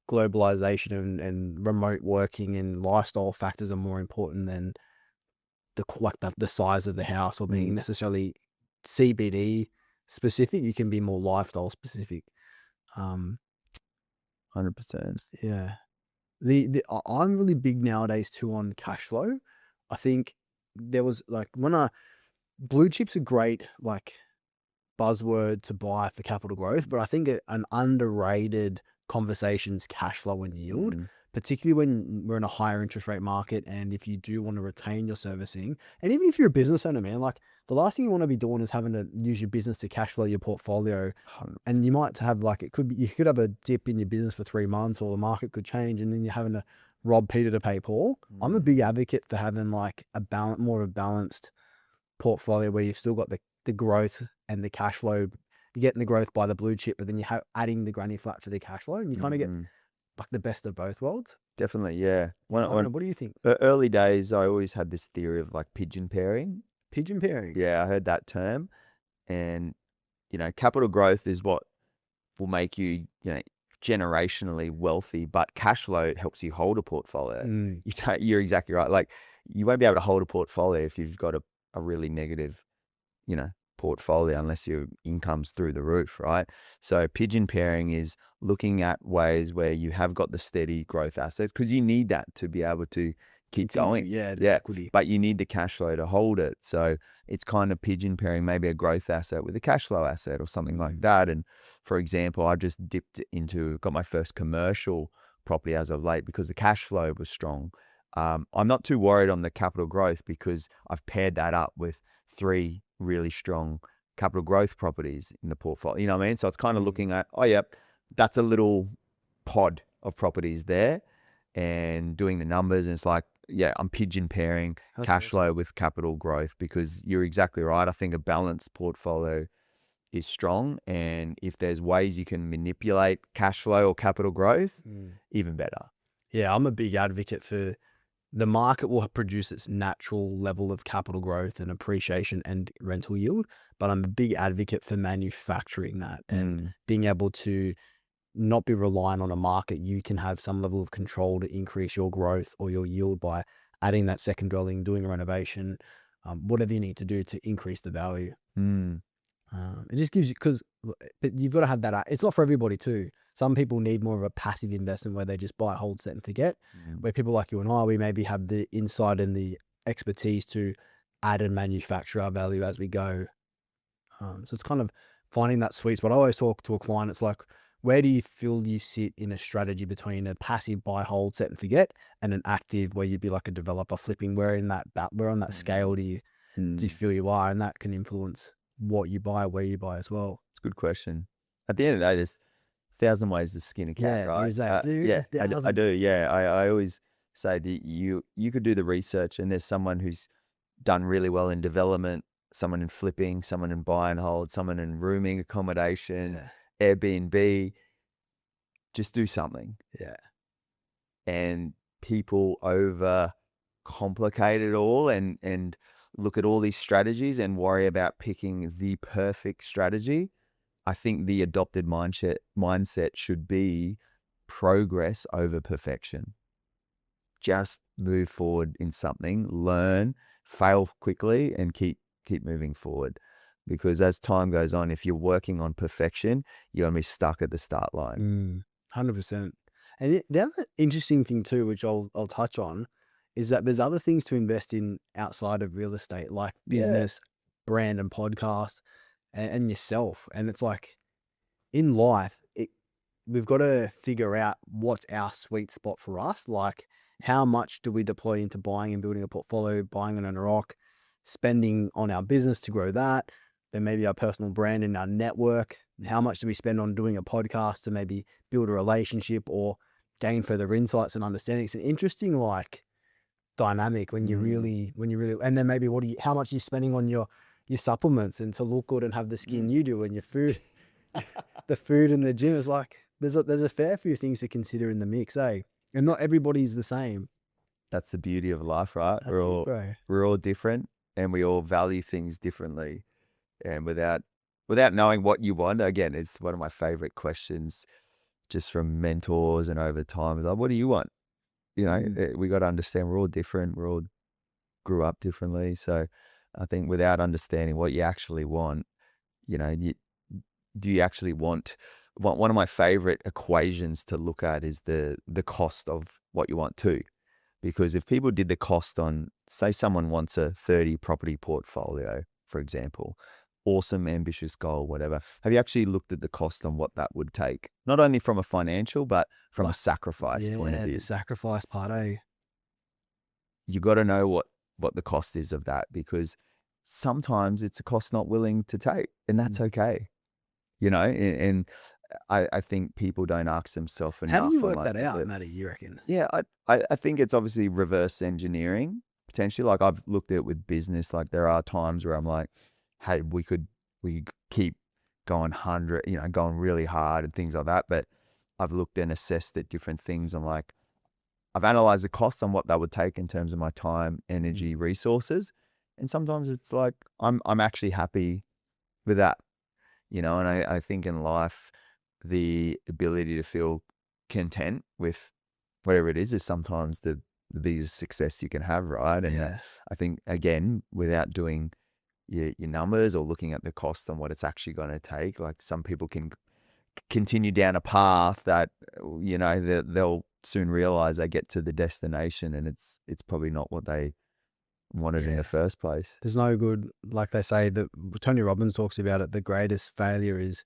globalization and remote working, and lifestyle factors are more important than the size of the house or being necessarily CBD specific. You can be more lifestyle specific. 100%. Yeah. I'm really big nowadays too on cash flow. I think there was blue chips are great, buzzword to buy for capital growth, but I think an underrated conversation's cash flow and yield, particularly when we're in a higher interest rate market. And if you do want to retain your servicing, and even if you're a business owner, man, the last thing you want to be doing is having to use your business to cash flow your portfolio. 100%. And you might have you could have a dip in your business for 3 months, or the market could change, and then you're having to rob Peter to pay Paul. I'm a big advocate for having more of a balanced portfolio where you've still got the growth and the cash flow. You're getting the growth by the blue chip, but then you're adding the granny flat for the cash flow, and you kind of get the best of both worlds. Definitely, yeah. What do you think? Early days, I always had this theory of pigeon pairing. Pigeon pairing? Yeah, I heard that term. And, capital growth is what will make you, generationally wealthy, but cash flow helps you hold a portfolio. You're exactly right. You won't be able to hold a portfolio if you've got a really negative, portfolio, unless your income's through the roof, right? So pigeon pairing is looking at ways where you have got the steady growth assets, because you need that to be able to keep going. Yeah, equity. But you need the cash flow to hold it. So it's kind of pigeon pairing maybe a growth asset with a cash flow asset or something like that. And for example, I just got my first commercial property as of late because the cash flow was strong. I'm not too worried on the capital growth because I've paired that up with 3 really strong capital growth properties in the portfolio. You know what I mean? So it's kind of looking at, that's a little pod of properties there, and doing the numbers. And it's I'm pigeon pairing That's cash awesome. flow with capital growth, because you're exactly right. I think a balanced portfolio is strong, and if there's ways you can manipulate cash flow or capital growth, even better. Yeah, I'm a big advocate for the market will produce its natural level of capital growth and appreciation and rental yield, but I'm a big advocate for manufacturing that and being able to not be reliant on a market. You can have some level of control to increase your growth or your yield by adding that second dwelling, doing a renovation, whatever you need to do to increase the value. It just gives you, but you've got to have that. It's not for everybody too. Some people need more of a passive investment where they just buy, hold, set and forget. Where people like you and I, we maybe have the insight and the expertise to add and manufacture our value as we go. So it's kind of finding that sweet spot. I always talk to a client, it's like, where do you feel you sit in a strategy between a passive buy, hold, set and forget and an active where you'd be like a developer flipping? Where on that scale do you feel you are? And that can influence what you buy, where you buy as well. It's a good question. At the end of the day, there's 1,000 ways to skin a cat, right? There's that. I do. Yeah, I always say that you could do the research, and there's someone who's done really well in development, someone in flipping, someone in buy and hold, someone in rooming accommodation, Airbnb. Just do something. Yeah. And people over complicate it all and look at all these strategies and worry about picking the perfect strategy. I think the adopted mindset should be progress over perfection. Just move forward in something, learn, fail quickly, and keep moving forward. Because as time goes on, if you're working on perfection, you're going to be stuck at the start line. 100%. And the other interesting thing too, which I'll touch on, is that there's other things to invest in outside of real estate, like business, brand and podcast and yourself. And it's like in life, we've got to figure out what's our sweet spot for us. Like how much do we deploy into buying and building a portfolio, buying it on a rock, spending on our business to grow that, then maybe our personal brand and our network. How much do we spend on doing a podcast to maybe build a relationship or gain further insights and understanding? It's an interesting like dynamic when you really, and then maybe how much you're spending on your supplements and to look good and have the skin you do, and your food, the food in the gym is like, there's a fair few things to consider in the mix, eh? And not everybody's the same. That's the beauty of life, right? We're all different, and we all value things differently. And without knowing what you want, again, it's one of my favorite questions just from mentors and over time is like, what do you want? You know, we got to understand we're all different. We all grew up differently. So I think without understanding what you actually want, you know, do you actually want one of my favorite equations to look at is the cost of what you want too. Because if people did the cost on, say someone wants a 30 property portfolio, for example, awesome, ambitious goal, whatever. Have you actually looked at the cost on what that would take? Not only from a financial, but from a sacrifice point of view. The sacrifice part, eh? You got to know what the cost is of that, because sometimes it's a cost not willing to take, and that's okay. You know, and I think people don't ask themselves enough. How do you work that out, Matty, you reckon? Yeah, I think it's obviously reverse engineering, potentially. Like I've looked at it with business. Like there are times where I'm like, hey, we keep going going really hard and things like that. But I've looked and assessed at different things. I'm like, I've analyzed the cost on what that would take in terms of my time, energy, resources. And sometimes it's like, I'm actually happy with that, you know? And I think in life, the ability to feel content with whatever it is sometimes the biggest success you can have, right? And I think, again, without doing your numbers or looking at the cost and what it's actually going to take, like some people can continue down a path that, you know, they'll soon realize they get to the destination and it's probably not what they wanted in the first place. There's no good, like they say, that Tony Robbins talks about it, the greatest failure is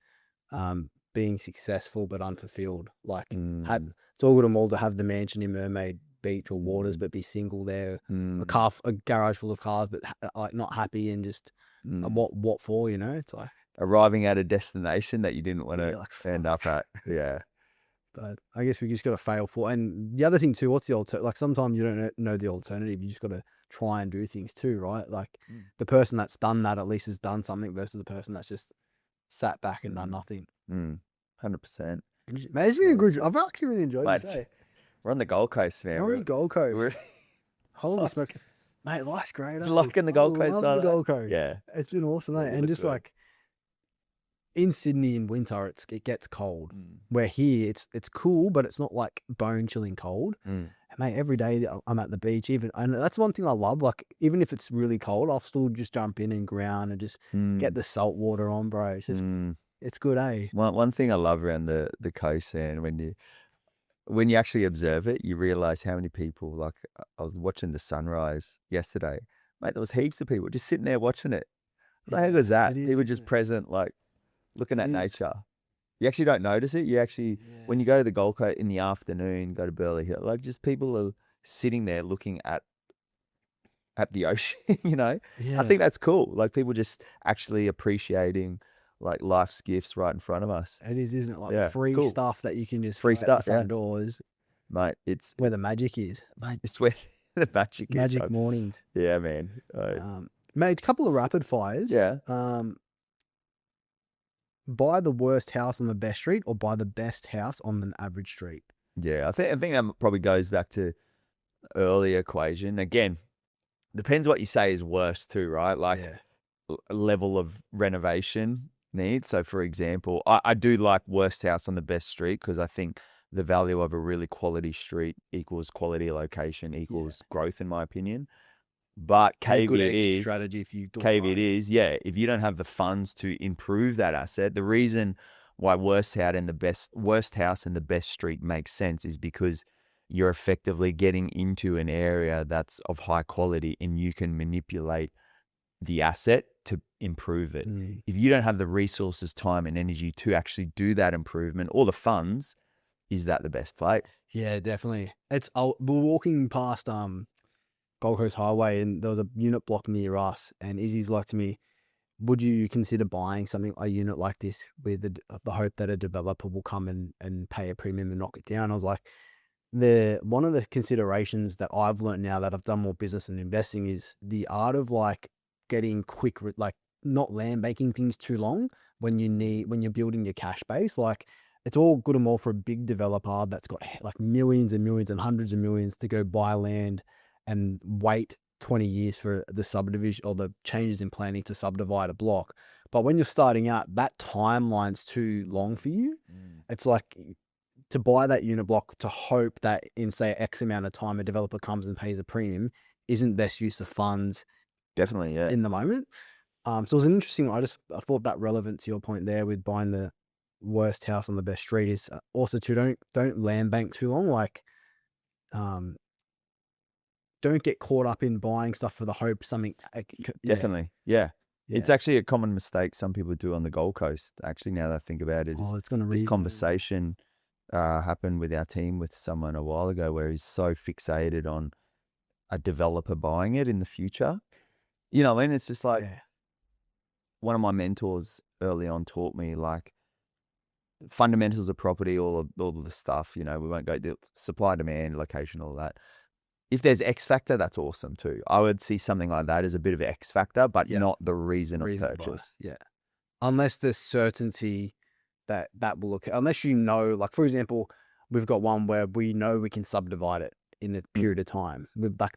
being successful but unfulfilled. Like it's all good and all to have the mansion in Mermaid Beach or Waters, but be single there, a garage full of cars, but like not happy and just what for, you know? It's like arriving at a destination that you didn't want to end up at. Yeah. I guess we just got to fail for. And the other thing too, what's the alternative? Like sometimes you don't know the alternative. You just got to try and do things too, right? Like the person that's done that at least has done something versus the person that's just sat back and done nothing. 100%. Man, it's been a good. I've actually really enjoyed this. We're on the Gold Coast, man. We're on the Gold Coast. We're Holy smoke, mate! Life's great. locking the Gold Coast. Love the Gold Coast. Yeah, it's been awesome, mate. And just like in Sydney in winter, it gets cold. Where here, it's cool, but it's not like bone chilling cold. And mate, every day I'm at the beach, and that's one thing I love. Like even if it's really cold, I'll still just jump in and ground and just get the salt water on, bro. It's just it's good, eh? One thing I love around the coast, and when you actually observe it, you realize how many people. Like I was watching the sunrise yesterday, mate. There was heaps of people just sitting there watching it. What the heck was that? They were just present, like looking at nature. You actually don't notice it. You actually, when you go to the Gold Coast in the afternoon, go to Burleigh Hill, like just people are sitting there looking at the ocean. I think that's cool. Like people just actually appreciating like life's gifts right in front of us. It is, isn't it? Like free stuff that you can just free stuff front doors, mate. It's where the magic is, mate. It's where the magic is. Magic mornings. Yeah, man. Mate, a couple of rapid fires. Yeah. Buy the worst house on the best street or buy the best house on an average street? Yeah, I think that probably goes back to earlier equation. Again, depends what you say is worst too, right? Like level of renovation needs. So for example, I do like worst house on the best street because I think the value of a really quality street equals quality location equals growth, in my opinion. But caveat is strategy if you if you don't have the funds to improve that asset, the reason why worst house in the best street makes sense is because you're effectively getting into an area that's of high quality and you can manipulate the asset to improve it. If you don't have the resources, time and energy to actually do that improvement or the funds, is that the best play? Yeah, definitely. We're walking past Gold Coast Highway and there was a unit block near us and Izzy's like to me, would you consider buying a unit like this with the hope that a developer will come and pay a premium and knock it down? I was like, one of the considerations that I've learned now that I've done more business and investing is the art of like getting quick, like not land banking things too long when you're building your cash base. Like it's all good and well for a big developer that's got like millions and millions and hundreds of millions to go buy land and wait 20 years for the subdivision or the changes in planning to subdivide a block. But when you're starting out, that timeline's too long for you. It's like to buy that unit block to hope that in say X amount of time, a developer comes and pays a premium isn't best use of funds. Definitely, yeah. In the moment. So it was an interesting, I thought that relevant to your point there with buying the worst house on the best street is also to don't land bank too long. Like, don't get caught up in buying stuff for the hope something. Definitely. Yeah. It's actually a common mistake some people do on the Gold Coast. Actually, now that I think about it, this conversation happened with our team with someone a while ago where he's so fixated on a developer buying it in the future. You know, and it's just like one of my mentors early on taught me like fundamentals of property, all of the stuff, we won't go to supply, demand, location, all that. If there's X factor, that's awesome too. I would see something like that as a bit of X factor, but not the reason of purchase. Yeah. Unless there's certainty that will look, unless like for example, we've got one where we know we can subdivide it in a period of time.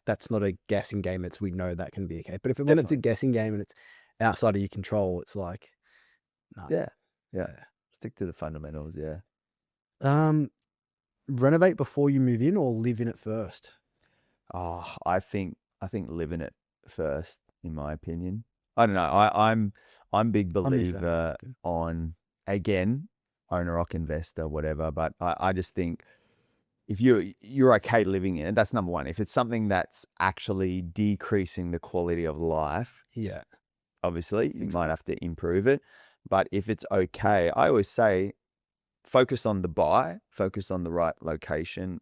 That's not a guessing game. We know that can be okay. But when it's a guessing game and it's outside of your control, it's like, no. Yeah. Stick to the fundamentals. Yeah. Renovate before you move in or live in it first? Oh, I think live in it first, in my opinion. I don't know. I'm big believer on, again, owner-occ investor, whatever. But I just think if you're okay living in it, that's number one. If it's something that's actually decreasing the quality of life, obviously you might have to improve it. But if it's okay, I always say focus on the buy, focus on the right location,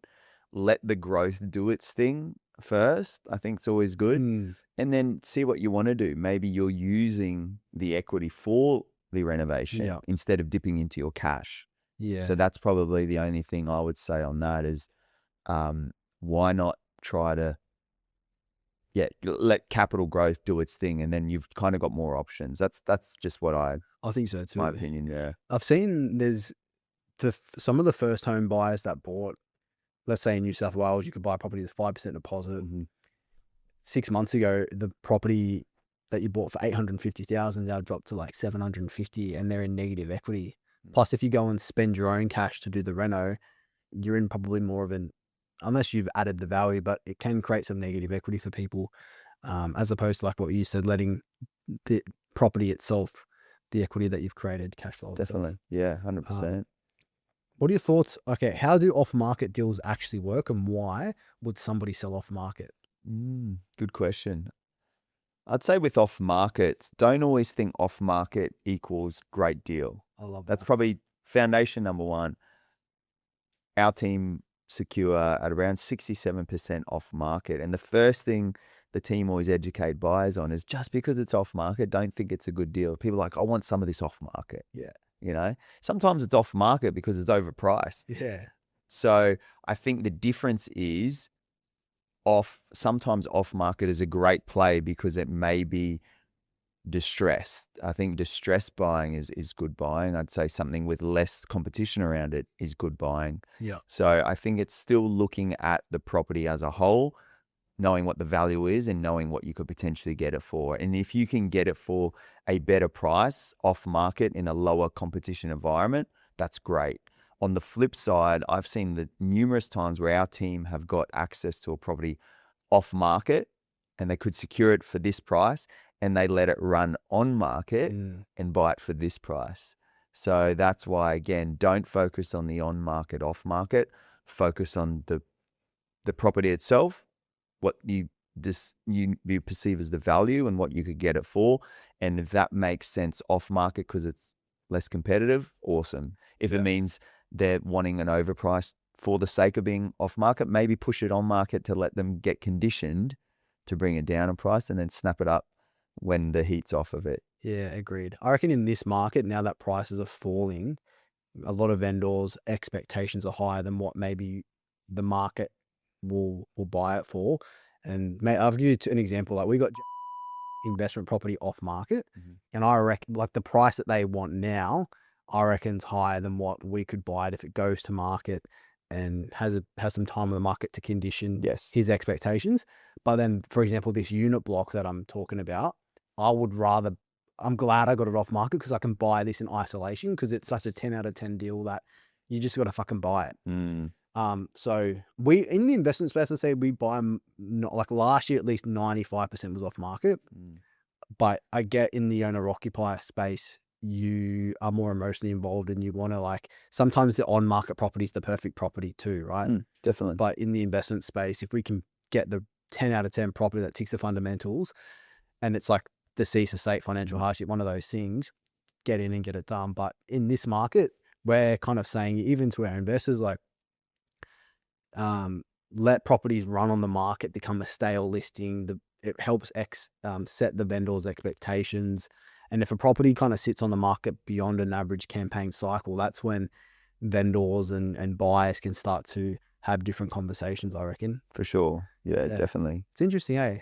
let the growth do its thing first. I think it's always good. And then see what you want to do. Maybe you're using the equity for the renovation instead of dipping into your cash. Yeah. So that's probably the only thing I would say on that is, why not try to, let capital growth do its thing, and then you've kind of got more options. That's just what I think so too. my opinion. Yeah. I've seen there's some of the first home buyers that bought, let's say in New South Wales, you could buy a property with 5% deposit. 6 months ago, the property that you bought for 850,000 now dropped to like 750, and they're in negative equity. Plus, if you go and spend your own cash to do the reno, you're in probably more of an, unless you've added the value, but it can create some negative equity for people, as opposed to like what you said, letting the property itself, the equity that you've created, cash flow itself. Definitely. Yeah. 100%. What are your thoughts? Okay, how do off-market deals actually work, and why would somebody sell off-market? Good question. I'd say with off markets, don't always think off market equals great deal. I love That's that. probably foundation number one. Our team secure at around 67% off market. And the first thing the team always educate buyers on is, just because it's off market, don't think it's a good deal. People are like, I want some of this off market. Yeah. Sometimes it's off market because it's overpriced. Yeah. So I think the difference is, sometimes off market is a great play because it may be distressed. I think distressed buying is good buying. I'd say something with less competition around it is good buying. Yeah. So I think it's still looking at the property as a whole, knowing what the value is and knowing what you could potentially get it for. And if you can get it for a better price off market in a lower competition environment, that's great. On the flip side, I've seen the numerous times where our team have got access to a property off market and they could secure it for this price, and they let it run on market and buy it for this price. So that's why, again, don't focus on the on market, off market. Focus on the property itself, what you perceive as the value and what you could get it for. And if that makes sense off market because it's less competitive, awesome. If it means they're wanting an overpriced for the sake of being off market, maybe push it on market to let them get conditioned to bring it down in price, and then snap it up when the heat's off of it. Yeah, agreed. I reckon in this market, now that prices are falling, a lot of vendors' expectations are higher than what maybe the market will buy it for. And mate, I'll give you an example. Like, we got investment property off market, and I reckon like the price that they want now, I reckon's higher than what we could buy it if it goes to market and has some time on the market to condition his expectations. But then, for example, this unit block that I'm talking about, I'm glad I got it off market because I can buy this in isolation, because it's such a 10 out of 10 deal that you just got to fucking buy it. So we, in the investment space, I say we buy them, not like last year, at least 95% was off market. But I get in the owner occupier space, you are more emotionally involved, and you want to, like, sometimes the on market property is the perfect property too, right? Definitely. But in the investment space, if we can get the 10 out of 10 property that ticks the fundamentals, and it's like deceased estate, financial hardship, one of those things, get in and get it done. But in this market, we're kind of saying, even to our investors, like, let properties run on the market, become a stale listing. It helps set the vendor's expectations. And if a property kind of sits on the market beyond an average campaign cycle, that's when vendors and buyers can start to have different conversations, I reckon. For sure. Yeah, definitely. It's interesting, eh?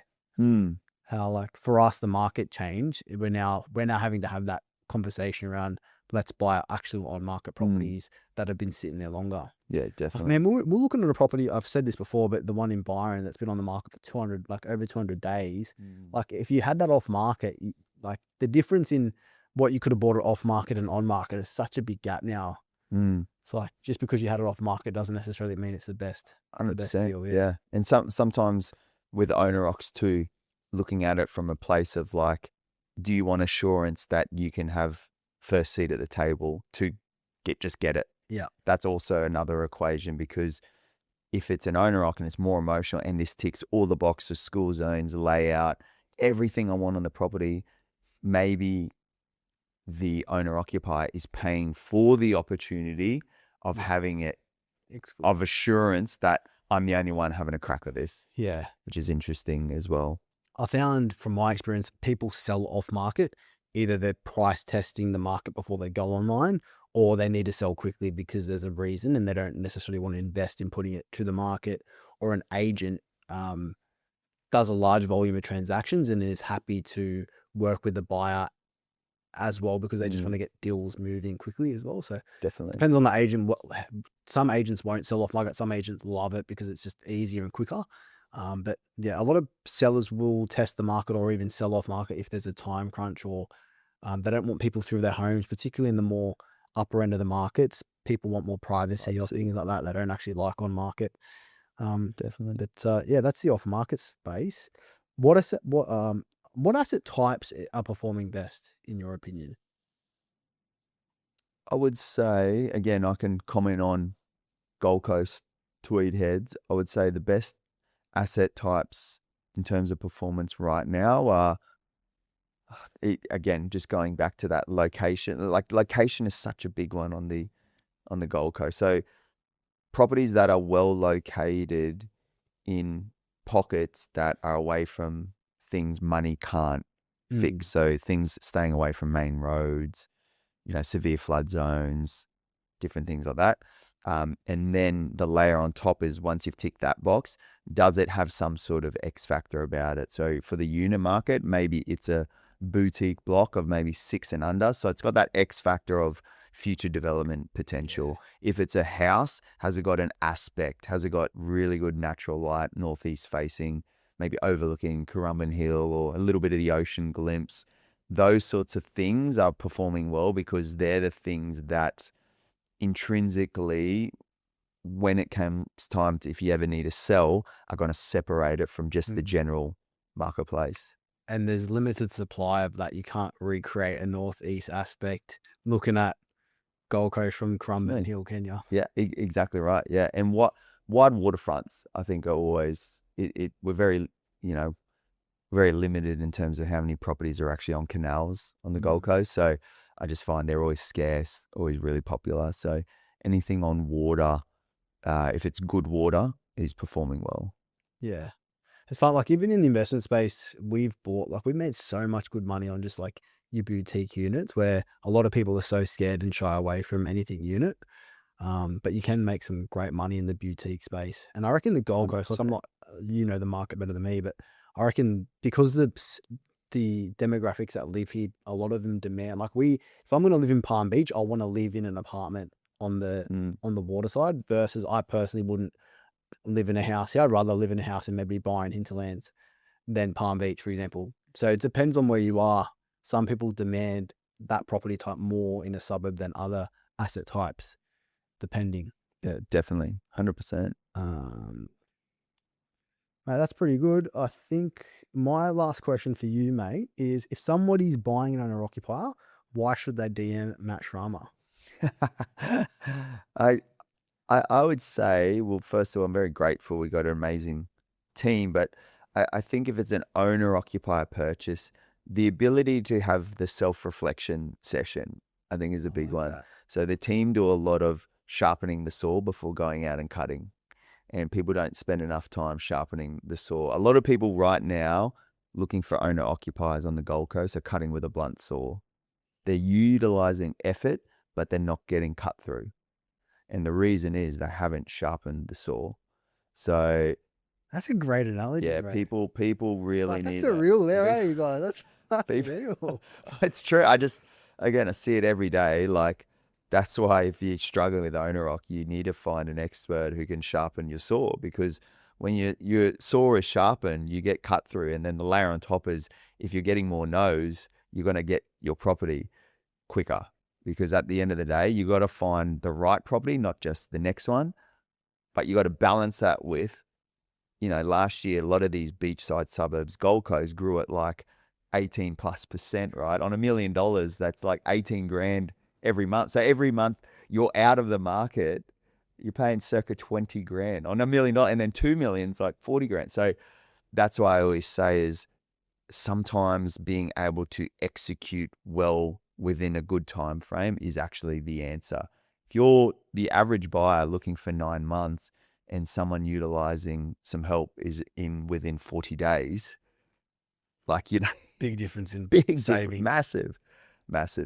How, like, for us, the market change, we're now having to have that conversation around, let's buy actual on market properties that have been sitting there longer. Yeah, definitely. Man, we're looking at a property, I've said this before, but the one in Byron that's been on the market for over 200 days. Like, if you had that off market, like, the difference in what you could have bought it off market and on market is such a big gap now. It's like, just because you had it off market doesn't necessarily mean it's the best. 100%. Deal, yeah. And sometimes with owner ocs too, looking at it from a place of like, do you want assurance that you can have first seat at the table to get it? Yeah. That's also another equation, because if it's an owner occ and it's more emotional and this ticks all the boxes, school zones, layout, everything I want on the property, maybe the owner occupier is paying for the opportunity of having it, of assurance that I'm the only one having a crack at this. Yeah. Which is interesting as well. I found from my experience, people sell off market. Either they're price testing the market before they go online, or they need to sell quickly because there's a reason and they don't necessarily want to invest in putting it to the market, or an agent does a large volume of transactions and is happy to work with the buyer as well because they just want to get deals moving quickly as well. So Definitely. depends on the agent. Some agents won't sell off market. Some agents love it because it's just easier and quicker. But yeah, a lot of sellers will test the market or even sell off market if there's a time crunch, or they don't want people through their homes, particularly in the more upper end of the markets. People want more privacy or things like that. They don't actually like on market. Definitely. But yeah, that's the off market space. What asset types are performing best in your opinion? I would say, again, I can comment on Gold Coast Tweed Heads. I would say the best asset types in terms of performance right now are, again, just going back to that location. Like, location is such a big one on the Gold Coast. So properties that are well located in pockets that are away from things money can't fix. So things staying away from main roads, severe flood zones, different things like that. And then the layer on top is, once you've ticked that box, does it have some sort of X factor about it? So for the unit market, maybe it's a boutique block of maybe 6 and under. So it's got that X factor of future development potential. Yeah. If it's a house, has it got an aspect? Has it got really good natural light, northeast facing, maybe overlooking Currumbin Hill or a little bit of the ocean glimpse? Those sorts of things are performing well because they're the things that intrinsically, when it comes time to, if you ever need to sell, are going to separate it from just the general marketplace. And there's limited supply of that. You can't recreate a northeast aspect looking at Gold Coast from Currumbin Hill, can you? Yeah, exactly right. Yeah, and wide waterfronts, I think, are always we're very very limited in terms of how many properties are actually on canals on the Gold Coast. So I just find they're always scarce, always really popular. So anything on water, if it's good water, is performing well. Yeah. It's fun. Like, even in the investment space, we've made so much good money on just like your boutique units, where a lot of people are so scared and shy away from anything unit. But you can make some great money in the boutique space. And I reckon the Gold Coast, like, I'm not, the market better than me, but I reckon because the demographics that live here, a lot of them demand, like, if I'm going to live in Palm Beach, I want to live in an apartment on the water side, versus I personally wouldn't live in a house here. I'd rather live in a house and maybe buy in hinterlands than Palm Beach, for example. So it depends on where you are. Some people demand that property type more in a suburb than other asset types, depending. Yeah, definitely. 100%. Mate, that's pretty good. I think my last question for you, mate, is if somebody's buying an owner-occupier, why should they DM Matt Srama? I would say, well, first of all, I'm very grateful. We got an amazing team, but I think if it's an owner-occupier purchase, the ability to have the self-reflection session, I think, is a big one. So the team do a lot of sharpening the saw before going out and cutting, and people don't spend enough time sharpening the saw. A lot of people right now looking for owner-occupiers on the Gold Coast are cutting with a blunt saw. They're utilizing effort, but they're not getting cut through. And the reason is they haven't sharpened the saw. So that's a great analogy. Yeah, right? people really need that's a real there, eh, you guys? That's real. It's true. I see it every day. Like, that's why if you're struggling with owner-occ, you need to find an expert who can sharpen your saw, because when your saw is sharpened, you get cut through. And then the layer on top is, if you're getting more no's, you're going to get your property quicker. Because at the end of the day, you got to find the right property, not just the next one. But you got to balance that with, last year, a lot of these beachside suburbs, Gold Coast grew at like 18+%, right? On $1 million, that's like 18 grand every month. So every month you're out of the market, you're paying circa 20 grand on $1 million, and then 2 million's like 40 grand. So that's why I always say is sometimes being able to execute well within a good time frame is actually the answer. If you're the average buyer looking for 9 months and someone utilizing some help is within 40 days, like, big difference in big savings. massive.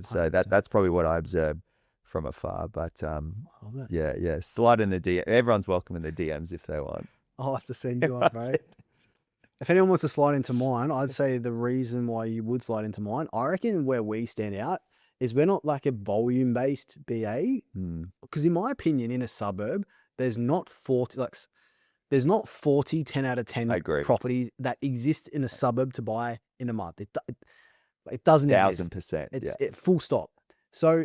So that's probably what I observed from afar. But Love that. yeah, slide in the DM. Everyone's welcome in the DMs if they want. I'll have to send you one, bro. If anyone wants to slide into mine, I'd say the reason why you would slide into mine, I reckon where we stand out is we're not like a volume-based BA. Because in my opinion, in a suburb, there's not 40 10 out of 10 I agree. properties that exist in a suburb to buy in a month. It doesn't exist. 1000%. Full stop. So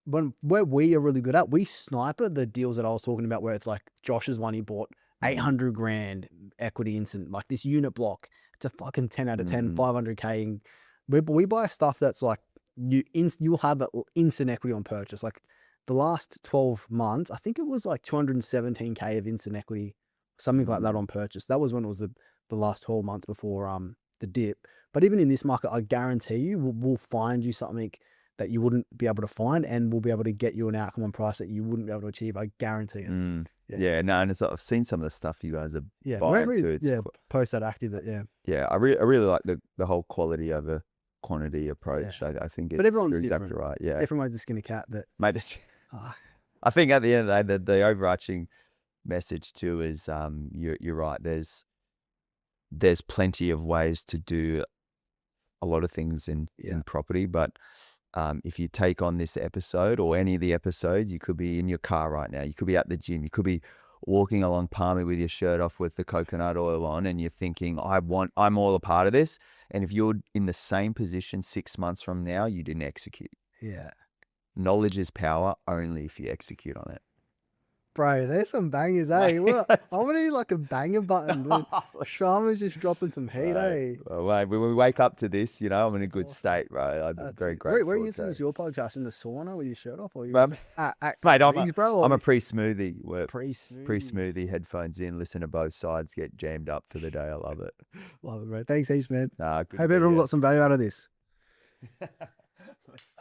where we are really good at, we sniper the deals that I was talking about where it's like Josh's one he bought 800 grand equity instant, like this unit block. It's a fucking 10 out of 10, 500K. And we buy stuff that's like you'll have instant equity on purchase. Like the last 12 months, I think it was like 217K of instant equity, something like that on purchase. That was when it was the last 12 months before the dip. But even in this market, I guarantee you we'll find you something that you wouldn't be able to find, and we'll be able to get you an outcome on price that you wouldn't be able to achieve. I guarantee it. Yeah, no, and I've seen some of the stuff you guys are Yeah, buying really, too. It's post that active. I really like the whole quality over quantity approach. Yeah. I think it's But everyone's you're exactly different. right. Yeah, Everyone's a skinny cat. That mate. I think at the end of the day, the overarching message too is you're right. There's plenty of ways to do a lot of things in property, but if you take on this episode or any of the episodes, you could be in your car right now, you could be at the gym, you could be walking along Palmy with your shirt off with the coconut oil on, and you're thinking, I'm all a part of this. And if you're in the same position 6 months from now, you didn't execute. yeah, Knowledge is power only if you execute on it. bro, there's some bangers, eh? What? I want to do like a banger button. Srama's just dropping some heat, eh? Well, mate, when we wake up to this, I'm in a good state, bro. I'm very grateful. Where are you listening to your podcast? In the sauna with your shirt off? Or you Mate, I'm a pre-smoothie. Pre-smoothie. Pre-smoothie, headphones in, listen to both sides, get jammed up for the day. I love it. Love it, bro. Thanks heaps, man. Nah, Hope everyone got some value out of this.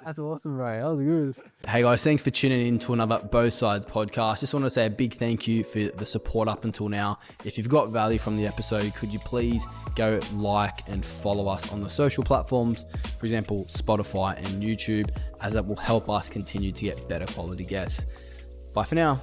That's awesome, bro. That was good. Hey guys, thanks for tuning in to another Both Sides podcast. Just want to say a big thank you for the support up until now. If you've got value from the episode, could you please go like and follow us on the social platforms, for example, Spotify and YouTube, as that will help us continue to get better quality guests. Bye for now.